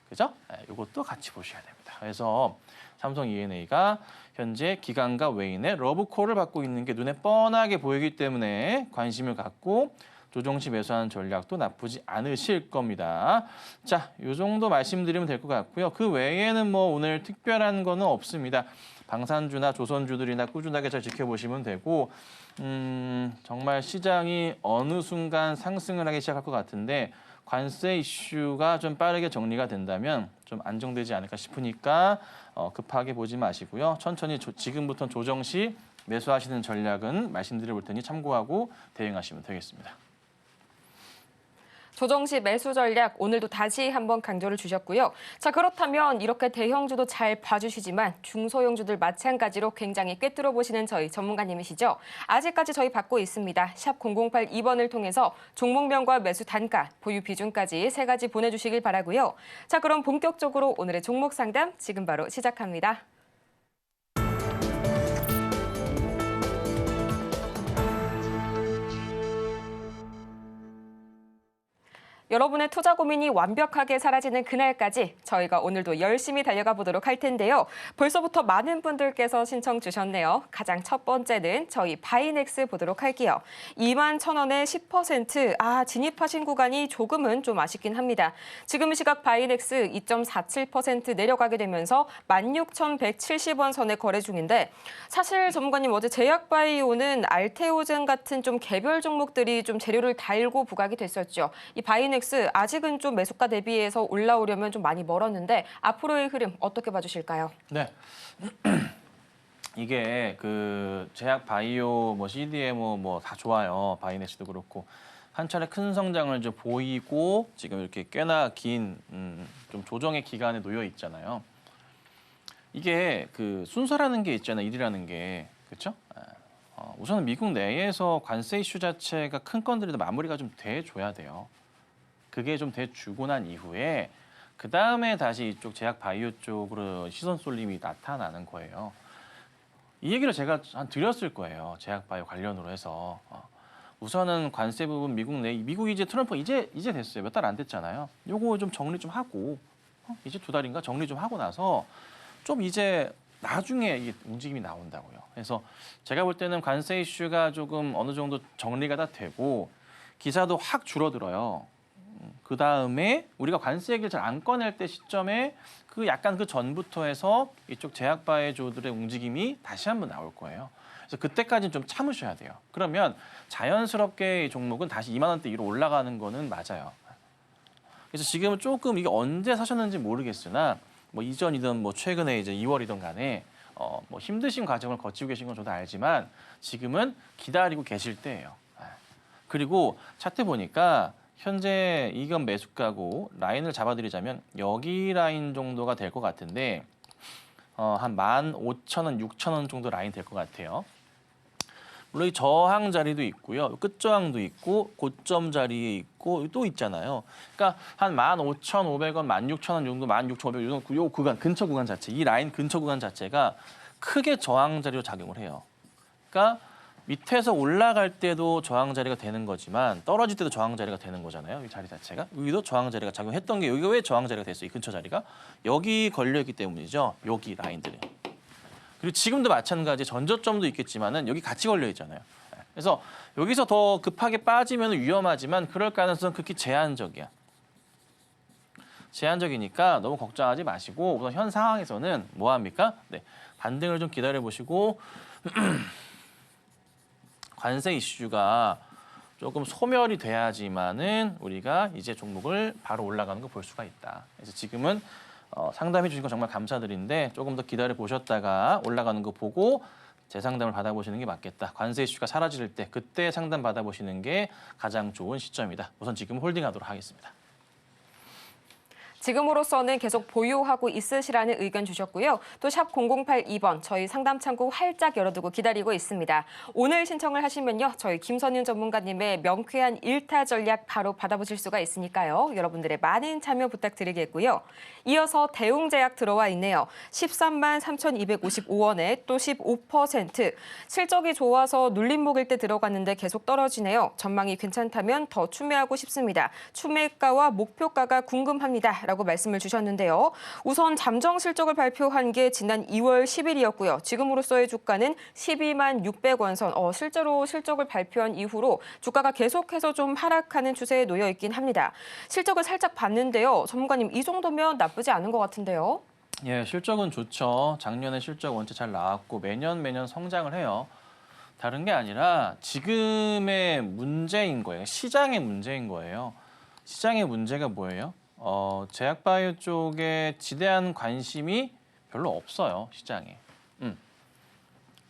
그죠? 이것도 같이 보셔야 됩니다. 그래서 삼성 E&A가 현재 기관과 외인의 러브콜을 받고 있는 게 눈에 뻔하게 보이기 때문에 관심을 갖고 조정 시 매수하는 전략도 나쁘지 않으실 겁니다. 자, 이 정도 말씀드리면 될 것 같고요. 그 외에는 뭐 오늘 특별한 거는 없습니다. 방산주나 조선주들이나 꾸준하게 잘 지켜보시면 되고 정말 시장이 어느 순간 상승을 하기 시작할 것 같은데 관세 이슈가 좀 빠르게 정리가 된다면 좀 안정되지 않을까 싶으니까 급하게 보지 마시고요. 천천히 지금부터 조정 시 매수하시는 전략은 말씀드려 볼 테니 참고하고 대응하시면 되겠습니다. 조정 시 매수 전략 오늘도 다시 한번 강조를 주셨고요. 자, 그렇다면 이렇게 대형주도 잘 봐주시지만 중소형주들 마찬가지로 굉장히 꿰뚫어 보시는 저희 전문가님이시죠. 아직까지 저희 받고 있습니다. 샵 0082번을 통해서 종목명과 매수 단가, 보유 비중까지 3가지 보내주시길 바라고요. 자, 그럼 본격적으로 오늘의 종목 상담 지금 바로 시작합니다. 여러분의 투자 고민이 완벽하게 사라지는 그날까지 저희가 오늘도 열심히 달려가 보도록 할 텐데요. 벌써부터 많은 분들께서 신청 주셨네요. 가장 첫 번째는 저희 바이넥스 보도록 할게요. 21,000원에 10%, 진입하신 구간이 조금은 좀 아쉽긴 합니다. 지금 시각 바이넥스 2.47% 내려가게 되면서 16,170원 선에 거래 중인데 사실 전문가님 어제 제약바이오는 알테오젠 같은 좀 개별 종목들이 좀 재료를 달고 부각이 됐었죠. 이 바이넥스 아직은 좀 매수가 대비해서 올라오려면 좀 많이 멀었는데 앞으로의 흐름 어떻게 봐주실까요? 네. 이게 그 제약 바이오 뭐 CDMO 뭐 다 좋아요. 바이넥스도 그렇고 한 차례 큰 성장을 좀 보이고 지금 이렇게 꽤나 긴 좀 조정의 기간에 놓여 있잖아요. 이게 그 순서라는 게 있잖아요. 일이라는 게 그렇죠? 우선은 미국 내에서 관세 이슈 자체가 큰 건들이도 마무리가 좀 돼줘야 돼요. 그게 좀 돼주고 난 이후에 그 다음에 다시 이쪽 제약 바이오 쪽으로 시선 쏠림이 나타나는 거예요. 이 얘기를 제가 한 드렸을 거예요. 제약 바이오 관련으로 해서 우선은 관세 부분 미국 이제 트럼프 이제 됐어요. 몇 달 안 됐잖아요. 요거 좀 정리 좀 하고 이제 2달인가 정리 좀 하고 나서 좀 이제 나중에 이게 움직임이 나온다고요. 그래서 제가 볼 때는 관세 이슈가 조금 어느 정도 정리가 다 되고 기사도 확 줄어들어요. 그 다음에 우리가 관세 얘기를 잘 안 꺼낼 때 시점에 그 약간 그 전부터 해서 이쪽 제약바이오주들의 움직임이 다시 한번 나올 거예요. 그래서 그때까지는 좀 참으셔야 돼요. 그러면 자연스럽게 이 종목은 다시 2만 원대 위로 올라가는 거는 맞아요. 그래서 지금은 조금 이게 언제 사셨는지 모르겠으나 뭐 이전이든 뭐 최근에 이제 2월이든 간에 뭐 힘드신 과정을 거치고 계신 건 저도 알지만 지금은 기다리고 계실 때예요. 그리고 차트 보니까 현재 이건 매수가고 라인을 잡아드리자면 여기 라인 정도가 될 것 같은데 한 15,000원, 6,000원 정도 라인 될 것 같아요. 물론 이 저항 자리도 있고요. 끝저항도 있고 고점 자리에 있고 또 있잖아요. 그러니까 한 15,500원, 16,000원 정도, 16,500원 정도 요 구간, 근처 구간 자체, 이 라인 근처 구간 자체가 크게 저항 자리로 작용을 해요. 그러니까 밑에서 올라갈 때도 저항 자리가 되는 거지만 떨어질 때도 저항 자리가 되는 거잖아요. 이 자리 자체가. 여기도 저항 자리가 작용했던 게 여기가 왜 저항 자리가 됐어요? 이 근처 자리가. 여기 걸려있기 때문이죠. 여기 라인들이. 그리고 지금도 마찬가지 전저점도 있겠지만은 여기 같이 걸려 있잖아요. 그래서 여기서 더 급하게 빠지면 위험하지만 그럴 가능성은 극히 제한적이야. 제한적이니까 너무 걱정하지 마시고 우선 현 상황에서는 뭐 합니까? 네, 반등을 좀 기다려 보시고 관세 이슈가 조금 소멸이 돼야지만은 우리가 이제 종목을 바로 올라가는 거 볼 수가 있다. 그래서 지금은 상담해 주신 거 정말 감사드리는데 조금 더 기다려 보셨다가 올라가는 거 보고 재상담을 받아보시는 게 맞겠다. 관세 이슈가 사라질 때 그때 상담 받아보시는 게 가장 좋은 시점이다. 우선 지금 홀딩하도록 하겠습니다. 지금으로서는 계속 보유하고 있으시라는 의견 주셨고요. 또 샵 0082번 저희 상담 창구 활짝 열어두고 기다리고 있습니다. 오늘 신청을 하시면요. 저희 김선윤 전문가님의 명쾌한 일타 전략 바로 받아보실 수가 있으니까요. 여러분들의 많은 참여 부탁드리겠고요. 이어서 대웅제약 들어와 있네요. 13만 3,255원에 또 15%. 실적이 좋아서 눌림목일 때 들어갔는데 계속 떨어지네요. 전망이 괜찮다면 더 추매하고 싶습니다. 추매가와 목표가가 궁금합니다. 라고 말씀을 주셨는데요. 우선 잠정 실적을 발표한 게 지난 2월 10일이었고요. 지금으로서의 주가는 12만 600원 선. 실제로 실적을 발표한 이후로 주가가 계속해서 좀 하락하는 추세에 놓여 있긴 합니다. 실적을 살짝 봤는데요. 전문가님, 이 정도면 나쁘지 않은 것 같은데요. 예, 실적은 좋죠. 작년에 실적 원체 잘 나왔고 매년 성장을 해요. 다른 게 아니라 지금의 문제인 거예요. 시장의 문제인 거예요. 시장의 문제가 뭐예요? 제약바이오 쪽에 지대한 관심이 별로 없어요, 시장에.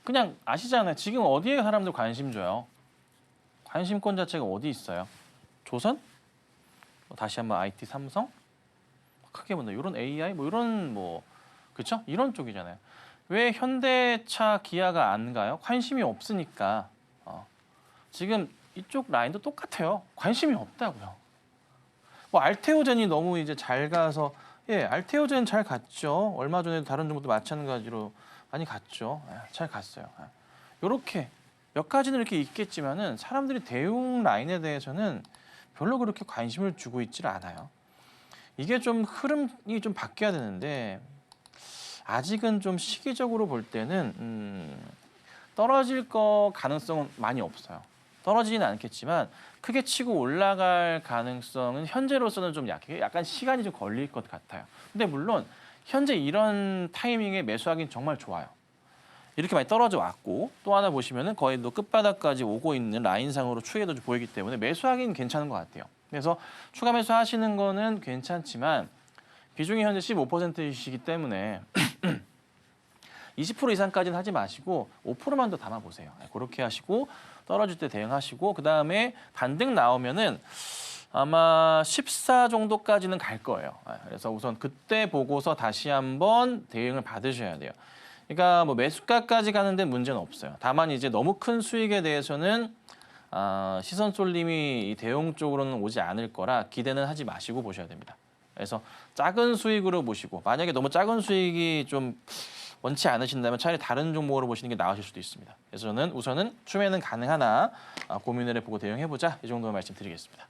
그냥 아시잖아요. 지금 어디에 사람들 관심 줘요? 관심권 자체가 어디 있어요? 조선? 다시 한번 IT, 삼성? 크게 본다. 이런 AI, 이런 그렇죠? 이런 쪽이잖아요. 왜 현대차, 기아가 안 가요? 관심이 없으니까. 지금 이쪽 라인도 똑같아요. 관심이 없다고요. 알테오젠이 너무 이제 잘 가서 알테오젠 잘 갔죠. 얼마 전에 다른 종목도 마찬가지로 많이 갔죠. 잘 갔어요. 이렇게 몇 가지는 이렇게 있겠지만은 사람들이 대웅 라인에 대해서는 별로 그렇게 관심을 주고 있질 않아요. 이게 좀 흐름이 좀 바뀌어야 되는데 아직은 좀 시기적으로 볼 때는 떨어질 거 가능성은 많이 없어요. 떨어지지는 않겠지만 크게 치고 올라갈 가능성은 현재로서는 좀 약간 시간이 좀 걸릴 것 같아요. 근데 물론 현재 이런 타이밍에 매수하기는 정말 좋아요. 이렇게 많이 떨어져 왔고 또 하나 보시면은 거의 또 끝바닥까지 오고 있는 라인상으로 추이도 좀 보이기 때문에 매수하기는 괜찮은 것 같아요. 그래서 추가 매수하시는 거는 괜찮지만 비중이 현재 15%이시기 때문에 20% 이상까지는 하지 마시고 5%만 더 담아보세요. 그렇게 하시고 떨어질 때 대응하시고 그다음에 반등 나오면은 아마 14 정도까지는 갈 거예요. 그래서 우선 그때 보고서 다시 한번 대응을 받으셔야 돼요. 그러니까 매수가까지 가는데 문제는 없어요. 다만 이제 너무 큰 수익에 대해서는 시선 쏠림이 이 대응 쪽으로는 오지 않을 거라 기대는 하지 마시고 보셔야 됩니다. 그래서 작은 수익으로 보시고 만약에 너무 작은 수익이 좀 원치 않으신다면 차라리 다른 종목으로 보시는 게 나으실 수도 있습니다. 그래서 저는 우선은 추매는 가능하나 고민을 해보고 대응해보자 이 정도 말씀드리겠습니다.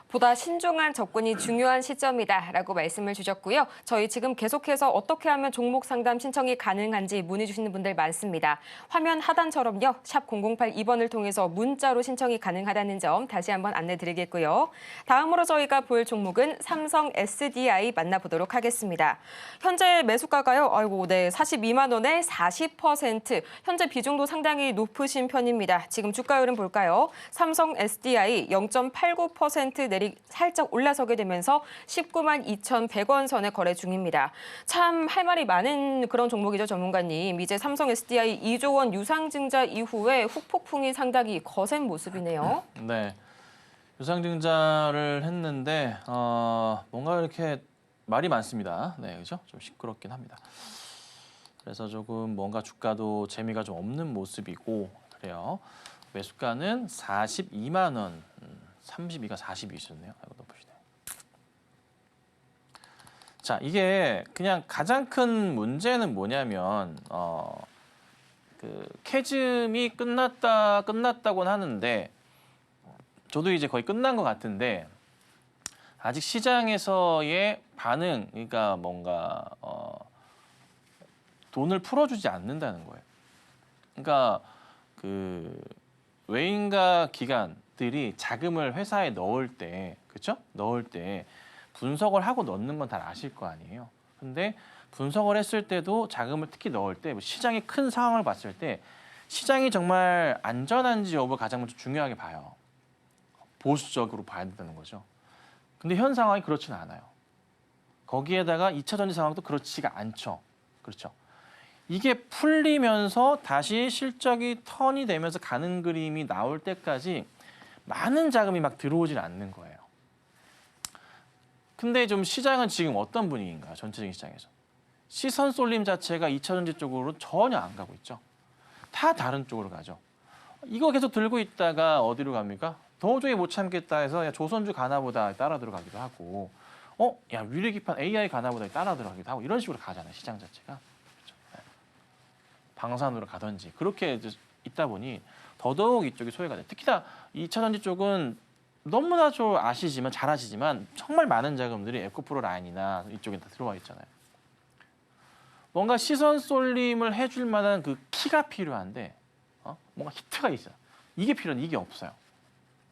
보다 신중한 접근이 중요한 시점이다라고 말씀을 주셨고요. 저희 지금 계속해서 어떻게 하면 종목 상담 신청이 가능한지 문의 주시는 분들 많습니다. 화면 하단처럼요. 샵 0082번을 통해서 문자로 신청이 가능하다는 점 다시 한번 안내드리겠고요. 다음으로 저희가 볼 종목은 삼성 SDI 만나보도록 하겠습니다. 현재 매수가가요. 42만 원에 40%. 현재 비중도 상당히 높으신 편입니다. 지금 주가 흐름 볼까요? 삼성 SDI 0.89% 내리 살짝 올라서게 되면서 19만 2,100원 선에 거래 중입니다. 참 할 말이 많은 그런 종목이죠, 전문가님. 이제 삼성 SDI 2조 원 유상증자 이후에 후폭풍이 상당히 거센 모습이네요. 네, 유상증자를 했는데 뭔가 이렇게 말이 많습니다. 네, 그렇죠? 좀 시끄럽긴 합니다. 그래서 조금 뭔가 주가도 재미가 좀 없는 모습이고 그래요. 매수가는 42만 원. 32가 42 있었네요. 이거 높으시네요. 자, 이게 그냥 가장 큰 문제는 뭐냐면 그 캐즘이 끝났다고는 하는데 저도 이제 거의 끝난 것 같은데 아직 시장에서의 반응, 그러니까 뭔가 돈을 풀어주지 않는다는 거예요. 그러니까 그 외인과 기관들이 자금을 회사에 넣을 때, 그렇죠? 넣을 때 분석을 하고 넣는 건 다 아실 거 아니에요. 근데 분석을 했을 때도 자금을 특히 넣을 때 시장이 큰 상황을 봤을 때 시장이 정말 안전한지 여부를 가장 먼저 중요하게 봐요. 보수적으로 봐야 된다는 거죠. 근데 현 상황이 그렇지는 않아요. 거기에다가 2차 전지 상황도 그렇지가 않죠. 그렇죠. 이게 풀리면서 다시 실적이 턴이 되면서 가는 그림이 나올 때까지 많은 자금이 막 들어오질 않는 거예요. 근데 좀 시장은 지금 어떤 분위기인가요? 전체적인 시장에서. 시선 쏠림 자체가 2차전지 쪽으로 전혀 안 가고 있죠. 다 다른 쪽으로 가죠. 이거 계속 들고 있다가 어디로 갑니까? 도저히 못 참겠다 해서 야, 조선주 가나보다 따라 들어가기도 하고 야 위력기판 AI 가나보다 따라 들어가기도 하고 이런 식으로 가잖아요. 시장 자체가. 그렇죠? 네. 방산으로 가든지 그렇게 있다 보니 더더욱 이쪽이 소외가 돼요. 특히나 2차전지 쪽은 너무나 잘 아시지만 정말 많은 자금들이 에코프로 라인이나 이쪽에 다 들어와 있잖아요. 뭔가 시선 쏠림을 해줄 만한 그 키가 필요한데 뭔가 히트가 있어요. 이게 필요한데 이게 없어요.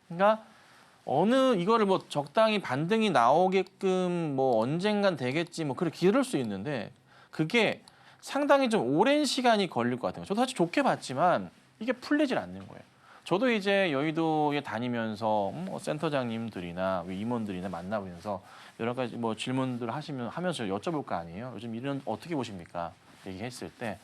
그러니까 어느 이거를 뭐 적당히 반등이 나오게끔 뭐 언젠간 되겠지 뭐 그렇게 기를 수 있는데 그게 상당히 좀 오랜 시간이 걸릴 것 같아요. 저도 사실 좋게 봤지만 이게 풀리질 않는 거예요. 저도 이제 여의도에 다니면서 센터장님들이나 임원들이나 만나보면서 여러 가지 뭐 질문들 하면서 여쭤볼 거 아니에요. 요즘 이런 어떻게 보십니까? 얘기했을 때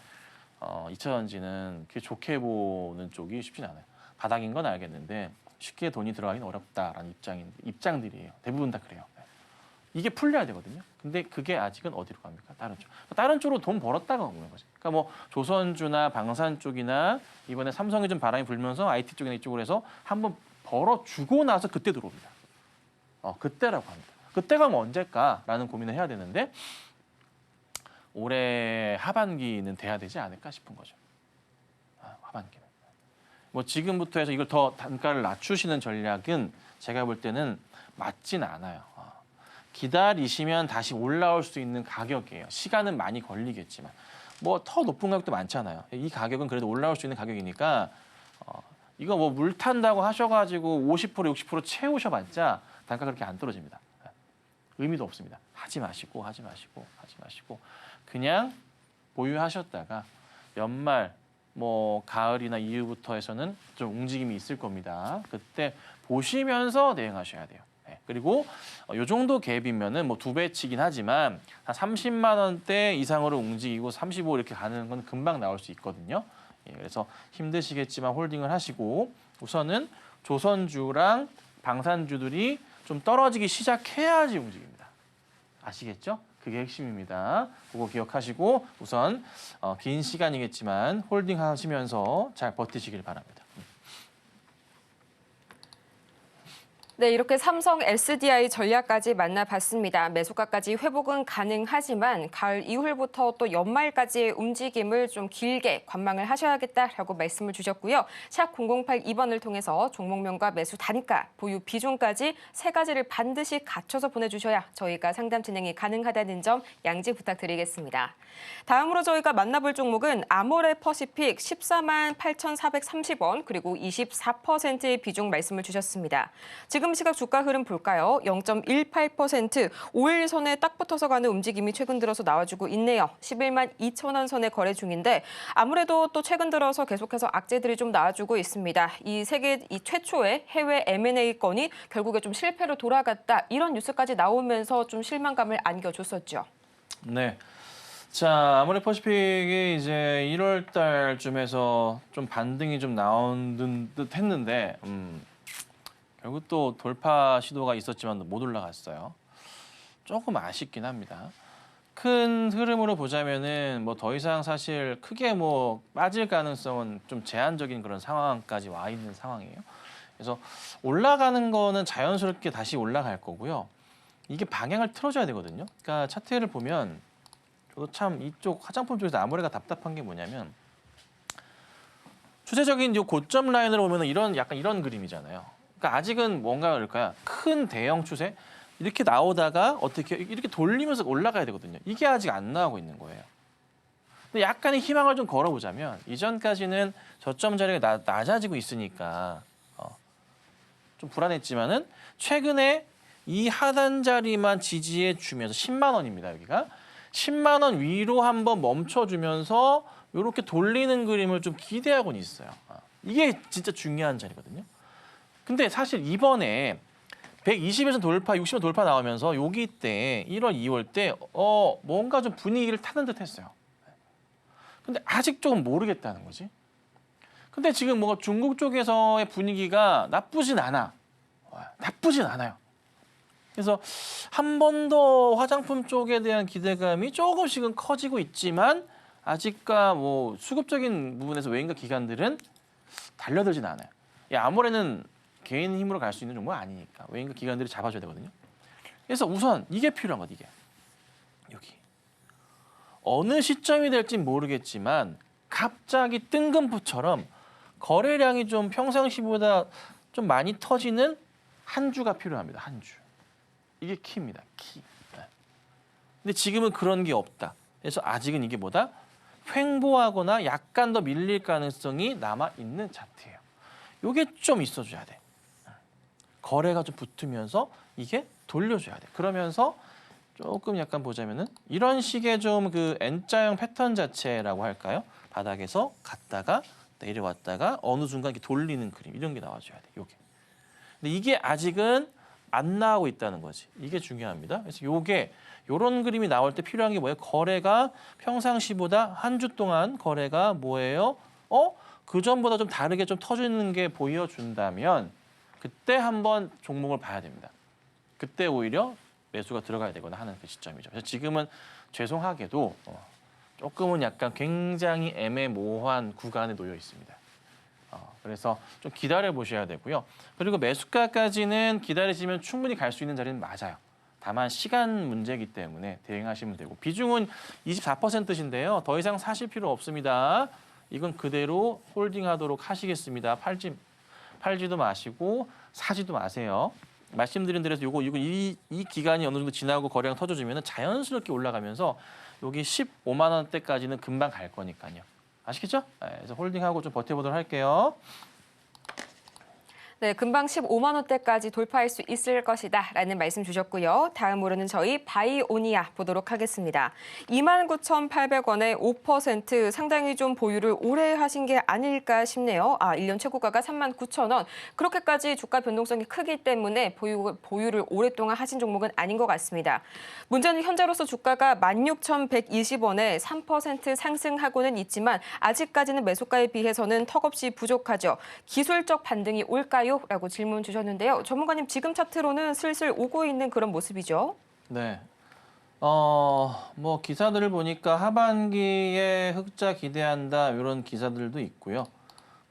2차전지는 그렇게 좋게 보는 쪽이 쉽진 않아요. 바닥인 건 알겠는데 쉽게 돈이 들어가긴 어렵다라는 입장들이에요. 대부분 다 그래요. 이게 풀려야 되거든요. 근데 그게 아직은 어디로 갑니까? 다른 쪽. 다른 쪽으로 돈 벌었다가 오는 거지. 그러니까 뭐 조선주나 방산 쪽이나 이번에 삼성이 좀 바람이 불면서 IT 쪽이나 이쪽으로 해서 한번 벌어주고 나서 그때 들어옵니다. 그때라고 합니다. 그때가 뭐 언제일까라는 고민을 해야 되는데 올해 하반기는 돼야 되지 않을까 싶은 거죠. 하반기는. 뭐 지금부터 해서 이걸 더 단가를 낮추시는 전략은 제가 볼 때는 맞진 않아요. 기다리시면 다시 올라올 수 있는 가격이에요. 시간은 많이 걸리겠지만 뭐 더 높은 가격도 많잖아요. 이 가격은 그래도 올라올 수 있는 가격이니까 이거 뭐 물 탄다고 하셔가지고 50% 60% 채우셔봤자 단가 그렇게 안 떨어집니다. 의미도 없습니다. 하지 마시고 그냥 보유하셨다가 연말 뭐 가을이나 이후부터 해서는 좀 움직임이 있을 겁니다. 그때 보시면서 대응하셔야 돼요. 그리고 이 정도 갭이면은 뭐 2배치긴 하지만 한 30만 원대 이상으로 움직이고 35 이렇게 가는 건 금방 나올 수 있거든요. 그래서 힘드시겠지만 홀딩을 하시고 우선은 조선주랑 방산주들이 좀 떨어지기 시작해야지 움직입니다. 아시겠죠? 그게 핵심입니다. 그거 기억하시고 우선 긴 시간이겠지만 홀딩 하시면서 잘 버티시길 바랍니다. 네, 이렇게 삼성 SDI 전략까지 만나봤습니다. 매수가까지 회복은 가능하지만 가을 이후부터 또 연말까지의 움직임을 좀 길게 관망을 하셔야겠다라고 말씀을 주셨고요. 샵 0082번을 통해서 종목명과 매수 단가, 보유 비중까지 세 가지를 반드시 갖춰서 보내주셔야 저희가 상담 진행이 가능하다는 점 양지 부탁드리겠습니다. 다음으로 저희가 만나볼 종목은 아모레퍼시픽 14만 8,430원 그리고 24%의 비중 말씀을 주셨습니다. 지금 시각 주가 흐름 볼까요? 0.18% 5일 선에 딱 붙어서 가는 움직임이 최근 들어서 나와주고 있네요. 11만 2천 원 선에 거래 중인데 아무래도 또 최근 들어서 계속해서 악재들이 좀 나와주고 있습니다. 이 세계 최초의 해외 M&A 건이 결국에 좀 실패로 돌아갔다 이런 뉴스까지 나오면서 좀 실망감을 안겨줬었죠. 네. 자, 아모레퍼시픽이 이제 1월 달쯤에서 좀 반등이 좀 나온 듯 했는데 결국 또 돌파 시도가 있었지만 못 올라갔어요. 조금 아쉽긴 합니다. 큰 흐름으로 보자면은 뭐 더 이상 사실 크게 뭐 빠질 가능성은 좀 제한적인 그런 상황까지 와 있는 상황이에요. 그래서 올라가는 거는 자연스럽게 다시 올라갈 거고요. 이게 방향을 틀어줘야 되거든요. 그러니까 차트를 보면 저도 참 이쪽 화장품 쪽에서 아모레가 답답한 게 뭐냐면 추세적인 이 고점 라인으로 보면 약간 이런 그림이잖아요. 그러니까 아직은 뭔가 그럴까요? 큰 대형 추세 이렇게 나오다가 어떻게 이렇게 돌리면서 올라가야 되거든요. 이게 아직 안 나오고 있는 거예요. 근데 약간의 희망을 좀 걸어보자면 이전까지는 저점 자리가 낮아지고 있으니까 좀 불안했지만은 최근에 이 하단 자리만 지지해 주면서 10만 원입니다. 여기가 10만 원 위로 한번 멈춰주면서 이렇게 돌리는 그림을 좀 기대하고는 있어요. 이게 진짜 중요한 자리거든요. 근데 사실 이번에 120에서 돌파, 60원 돌파 나오면서 여기 때 1월, 2월 때 뭔가 좀 분위기를 타는 듯 했어요. 근데 아직 조금 모르겠다는 거지. 근데 지금 뭔가 중국 쪽에서의 분위기가 나쁘진 않아. 나쁘진 않아요. 그래서 한 번 더 화장품 쪽에 대한 기대감이 조금씩은 커지고 있지만 아직까 뭐 수급적인 부분에서 외인과 기관들은 달려들진 않아요. 이 아모레는 개인 힘으로 갈 수 있는 종목은 아니니까 외인과 기관들이 잡아줘야 되거든요. 그래서 우선 이게 필요한 것, 이게. 여기. 어느 시점이 될진 모르겠지만 갑자기 뜬금포처럼 거래량이 좀 평상시보다 좀 많이 터지는 한 주가 필요합니다. 한 주. 이게 키입니다. 키. 네. 근데 지금은 그런 게 없다. 그래서 아직은 이게 뭐다? 횡보하거나 약간 더 밀릴 가능성이 남아있는 차트예요. 이게 좀 있어줘야 돼. 거래가 좀 붙으면서 이게 돌려줘야 돼. 그러면서 조금 약간 보자면은 이런 식의 좀 그 N자형 패턴 자체라고 할까요? 바닥에서 갔다가 내려왔다가 어느 순간 이렇게 돌리는 그림 이런 게 나와줘야 돼. 요게. 근데 이게 아직은 안 나오고 있다는 거지. 이게 중요합니다. 그래서 요게 요런 그림이 나올 때 필요한 게 뭐예요? 거래가 평상시보다 한 주 동안 거래가 뭐예요? 그 전보다 좀 다르게 좀 터지는 게 보여준다면 그때 한번 종목을 봐야 됩니다. 그때 오히려 매수가 들어가야 되거나 하는 그 시점이죠. 그래서 지금은 죄송하게도 조금은 약간 굉장히 애매모호한 구간에 놓여 있습니다. 그래서 좀 기다려 보셔야 되고요. 그리고 매수가까지는 기다리시면 충분히 갈 수 있는 자리는 맞아요. 다만 시간 문제이기 때문에 대응하시면 되고 비중은 24%신데요. 더 이상 사실 필요 없습니다. 이건 그대로 홀딩하도록 하시겠습니다. 팔지도 마시고 사지도 마세요. 말씀드린 대로 이 기간이 어느 정도 지나고 거래량 터져주면 자연스럽게 올라가면서 여기 15만 원대까지는 금방 갈 거니까요. 아시겠죠? 그래서 홀딩하고 좀 버텨보도록 할게요. 네, 금방 15만 원대까지 돌파할 수 있을 것이다 라는 말씀 주셨고요. 다음으로는 저희 바이오니아 보도록 하겠습니다. 29,800원에 5% 상당히 좀 보유를 오래 하신 게 아닐까 싶네요. 1년 최고가가 39,000원. 그렇게까지 주가 변동성이 크기 때문에 보유를 오랫동안 하신 종목은 아닌 것 같습니다. 문제는 현재로서 주가가 16,120원에 3% 상승하고는 있지만 아직까지는 매수가에 비해서는 턱없이 부족하죠. 기술적 반등이 올까요? 라고 질문 주셨는데요. 전문가님 지금 차트로는 슬슬 오고 있는 그런 모습이죠. 네. 뭐 기사들을 보니까 하반기에 흑자 기대한다 이런 기사들도 있고요.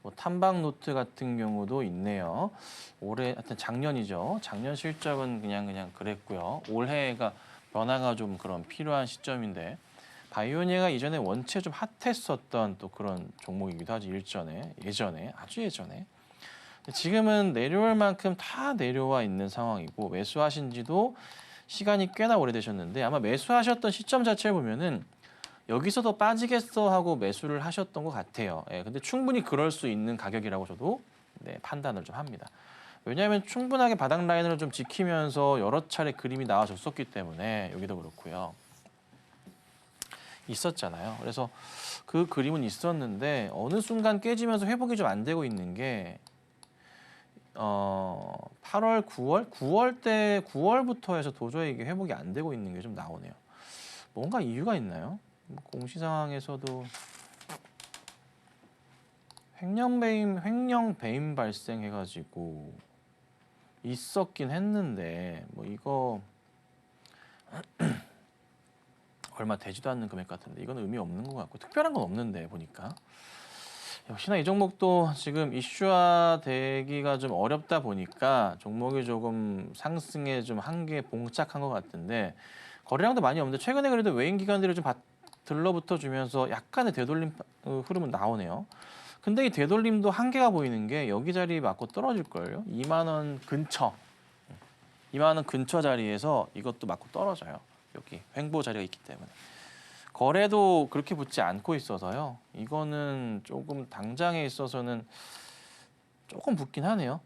뭐 탐방 노트 같은 경우도 있네요. 올해 하여튼 작년이죠. 작년 실적은 그냥 그랬고요. 올해가 변화가 좀 그런 필요한 시점인데 바이오니아가 이전에 원체 좀 핫했었던 또 그런 종목이기도 하죠. 예전에 아주 예전에. 지금은 내려올 만큼 다 내려와 있는 상황이고 매수하신 지도 시간이 꽤나 오래되셨는데 아마 매수하셨던 시점 자체를 보면은 여기서도 빠지겠어 하고 매수를 하셨던 것 같아요. 근데 충분히 그럴 수 있는 가격이라고 저도 판단을 좀 합니다. 왜냐하면 충분하게 바닥 라인을 좀 지키면서 여러 차례 그림이 나와줬었기 때문에 여기도 그렇고요. 있었잖아요. 그래서 그 그림은 있었는데 어느 순간 깨지면서 회복이 좀 안 되고 있는 게 8월, 9월부터 해서 도저히 이게 회복이 안 되고 있는 게 좀 나오네요. 뭔가 이유가 있나요? 공시 상황에서도 횡령 배임 발생해가지고 있었긴 했는데 뭐 이거 얼마 되지도 않는 금액 같은데 이건 의미 없는 것 같고 특별한 건 없는데 보니까. 역시나 이 종목도 지금 이슈화 되기가 좀 어렵다 보니까 종목이 조금 상승에 좀 한계에 봉착한 것 같은데 거래량도 많이 없는데 최근에 그래도 외인 기관들이 좀 들러붙어 주면서 약간의 되돌림 흐름은 나오네요. 근데 이 되돌림도 한계가 보이는 게 여기 자리 맞고 떨어질걸요. 2만 원 근처. 2만 원 근처 자리에서 이것도 맞고 떨어져요. 여기 횡보 자리가 있기 때문에. 거래도 그렇게 붙지 않고 있어서요. 이거는 조금 당장에 있어서는 조금 붙긴 하네요.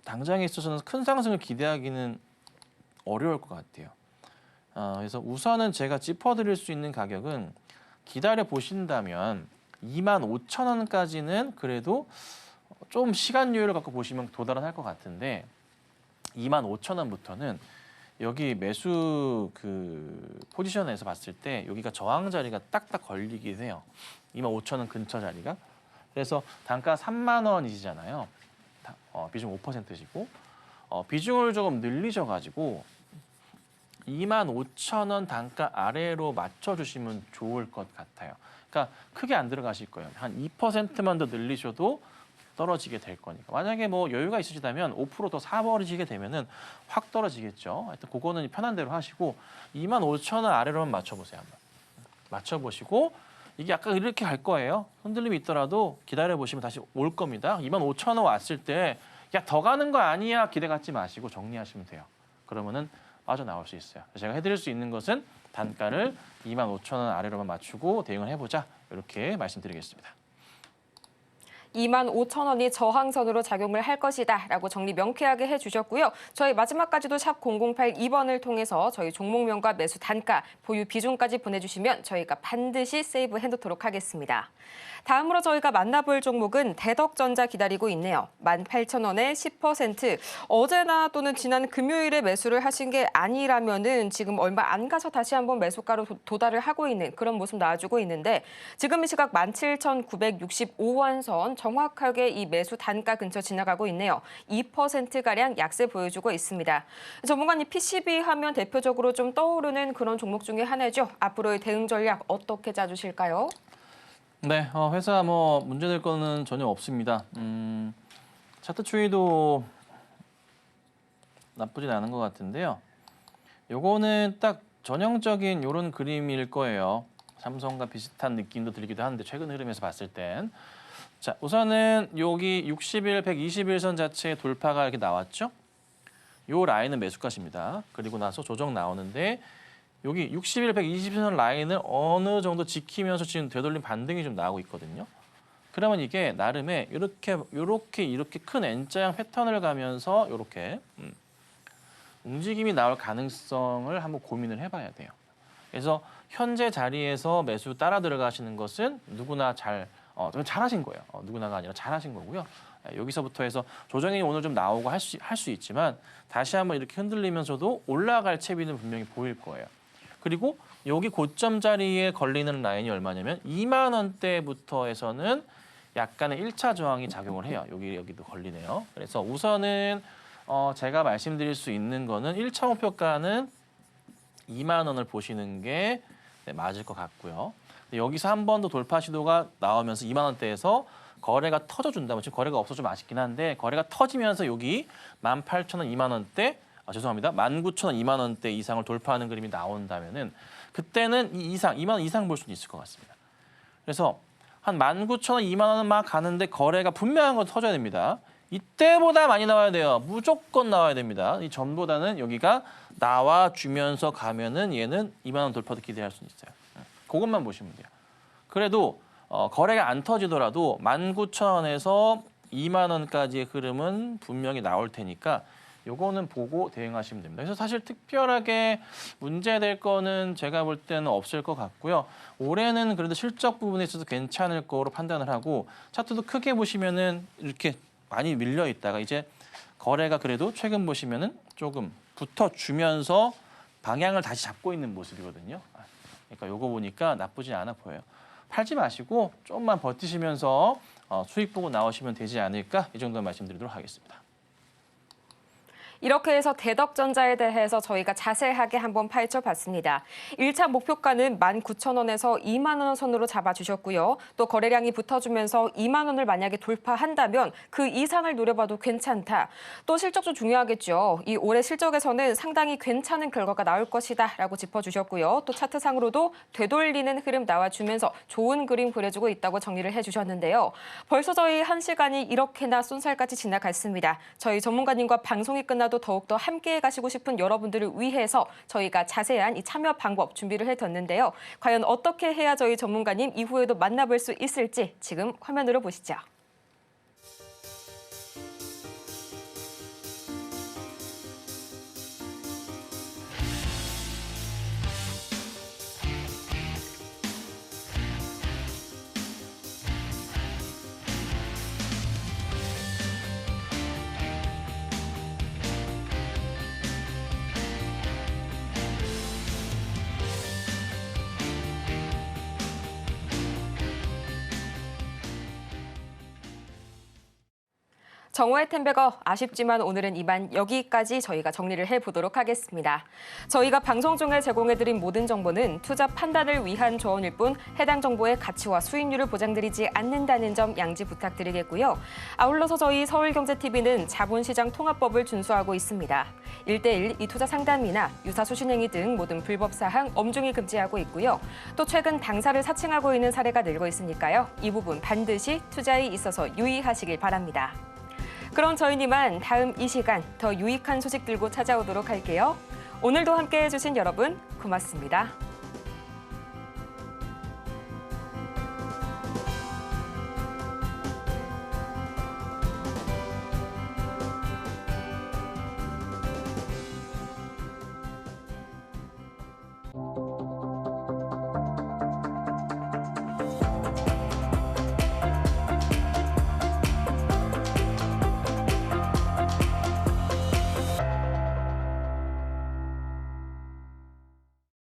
당장에 있어서는 큰 상승을 기대하기는 어려울 것 같아요. 그래서 우선은 제가 짚어드릴 수 있는 가격은 기다려 보신다면 25,000원까지는 그래도 좀 시간 여유를 갖고 보시면 도달할 것 같은데 25,000원부터는 여기 매수 그 포지션에서 봤을 때 여기가 저항 자리가 딱딱 걸리긴 해요. 25,000원 근처 자리가. 그래서 단가 3만 원이시잖아요. 비중 5%시고 비중을 조금 늘리셔가지고 25,000원 단가 아래로 맞춰주시면 좋을 것 같아요. 그러니까 크게 안 들어가실 거예요. 한 2%만 더 늘리셔도 떨어지게 될 거니까. 만약에 뭐 여유가 있으시다면 5% 더 사버리시게 되면은 확 떨어지겠죠. 하여튼 그거는 편한 대로 하시고 25,000원 아래로만 맞춰보세요. 한번. 맞춰보시고 이게 아까 이렇게 갈 거예요. 흔들림이 있더라도 기다려보시면 다시 올 겁니다. 25,000원 왔을 때 야, 더 가는 거 아니야 기대 갖지 마시고 정리하시면 돼요. 그러면은 빠져나올 수 있어요. 제가 해드릴 수 있는 것은 단가를 25,000원 아래로만 맞추고 대응을 해보자 이렇게 말씀드리겠습니다. 25,000원이 저항선으로 작용을 할 것이다 라고 정리 명쾌하게 해주셨고요. 저희 마지막까지도 샵 0082번을 통해서 저희 종목명과 매수 단가, 보유 비중까지 보내주시면 저희가 반드시 세이브 해놓도록 하겠습니다. 다음으로 저희가 만나볼 종목은 대덕전자 기다리고 있네요. 18,000원에 10%. 어제나 또는 지난 금요일에 매수를 하신 게 아니라면은 지금 얼마 안 가서 다시 한번 매수가로 도달을 하고 있는 그런 모습 나와주고 있는데 지금 이 시각 17,965원 선 정확하게 이 매수 단가 근처 지나가고 있네요. 2%가량 약세 보여주고 있습니다. 전문가님 PCB 하면 대표적으로 좀 떠오르는 그런 종목 중에 하나죠. 앞으로의 대응 전략 어떻게 짜주실까요? 네, 회사 뭐 문제될 거는 전혀 없습니다. 차트 추이도 나쁘진 않은 것 같은데요. 요거는 딱 전형적인 요런 그림일 거예요. 삼성과 비슷한 느낌도 들기도 하는데 최근 흐름에서 봤을 땐. 자, 우선은 여기 60일, 120일선 자체의 돌파가 이렇게 나왔죠. 요 라인은 매수가십니다. 그리고 나서 조정 나오는데 여기 60일, 120선 라인을 어느 정도 지키면서 지금 되돌림 반등이 좀 나오고 있거든요. 그러면 이게 나름의 이렇게 큰 N자형 패턴을 가면서 이렇게 움직임이 나올 가능성을 한번 고민을 해봐야 돼요. 그래서 현재 자리에서 매수 따라 들어가시는 것은 누구나 잘하신 거예요. 누구나가 아니라 잘하신 거고요. 여기서부터 해서 조정이 오늘 좀 나오고 할 수 있지만 다시 한번 이렇게 흔들리면서도 올라갈 채비는 분명히 보일 거예요. 그리고 여기 고점 자리에 걸리는 라인이 얼마냐면 2만 원대부터 해서는 약간의 1차 저항이 작용을 해요. 여기도 걸리네요. 그래서 우선은 제가 말씀드릴 수 있는 거는 1차 목표가는 2만 원을 보시는 게 맞을 것 같고요. 여기서 한 번 더 돌파 시도가 나오면서 2만 원대에서 거래가 터져준다면 지금 거래가 없어서 좀 아쉽긴 한데 거래가 터지면서 여기 18,000원, 2만 원대 죄송합니다. 19,000원, 2만 원대 이상을 돌파하는 그림이 나온다면은 그때는 이 이상, 2만 원 이상 볼 수도 있을 것 같습니다. 그래서 한 19,000원, 2만 원은 막 가는데 거래가 분명한 건 터져야 됩니다. 이때보다 많이 나와야 돼요. 무조건 나와야 됩니다. 이 전보다는 여기가 나와주면서 가면은 얘는 2만 원 돌파도 기대할 수 있어요. 그것만 보시면 돼요. 그래도 거래가 안 터지더라도 19,000원에서 2만 원까지의 흐름은 분명히 나올 테니까 요거는 보고 대응하시면 됩니다. 그래서 사실 특별하게 문제될 거는 제가 볼 때는 없을 것 같고요. 올해는 그래도 실적 부분에 있어서 괜찮을 거로 판단을 하고 차트도 크게 보시면은 이렇게 많이 밀려 있다가 이제 거래가 그래도 최근 보시면은 조금 붙어주면서 방향을 다시 잡고 있는 모습이거든요. 그러니까 요거 보니까 나쁘지 않아 보여요. 팔지 마시고 조금만 버티시면서 수익 보고 나오시면 되지 않을까 이 정도 말씀드리도록 하겠습니다. 이렇게 해서 대덕전자에 대해서 저희가 자세하게 한번 파헤쳐봤습니다. 1차 목표가는 19,000원에서 2만 원 선으로 잡아주셨고요. 또 거래량이 붙어주면서 2만 원을 만약에 돌파한다면 그 이상을 노려봐도 괜찮다. 또 실적도 중요하겠죠. 이 올해 실적에서는 상당히 괜찮은 결과가 나올 것이다 라고 짚어주셨고요. 또 차트상으로도 되돌리는 흐름 나와주면서 좋은 그림 그려주고 있다고 정리를 해주셨는데요. 벌써 저희 1시간이 이렇게나 쏜살같이 지나갔습니다. 저희 전문가님과 방송이 끝나도 더욱더 함께해 가시고 싶은 여러분들을 위해서 저희가 자세한 이 참여 방법 준비를 해뒀는데요. 과연 어떻게 해야 저희 전문가님 이후에도 만나볼 수 있을지 지금 화면으로 보시죠. 정오의 텐베거 아쉽지만 오늘은 이만 여기까지 저희가 정리를 해보도록 하겠습니다. 저희가 방송 중에 제공해드린 모든 정보는 투자 판단을 위한 조언일 뿐 해당 정보의 가치와 수익률을 보장드리지 않는다는 점 양지 부탁드리겠고요. 아울러서 저희 서울경제TV는 자본시장 통합법을 준수하고 있습니다. 1:1 이투자 상담이나 유사 수신행위 등 모든 불법 사항 엄중히 금지하고 있고요. 또 최근 당사를 사칭하고 있는 사례가 늘고 있으니까요. 이 부분 반드시 투자에 있어서 유의하시길 바랍니다. 그럼 저희는 이만 다음 이 시간 더 유익한 소식 들고 찾아오도록 할게요. 오늘도 함께해 주신 여러분 고맙습니다.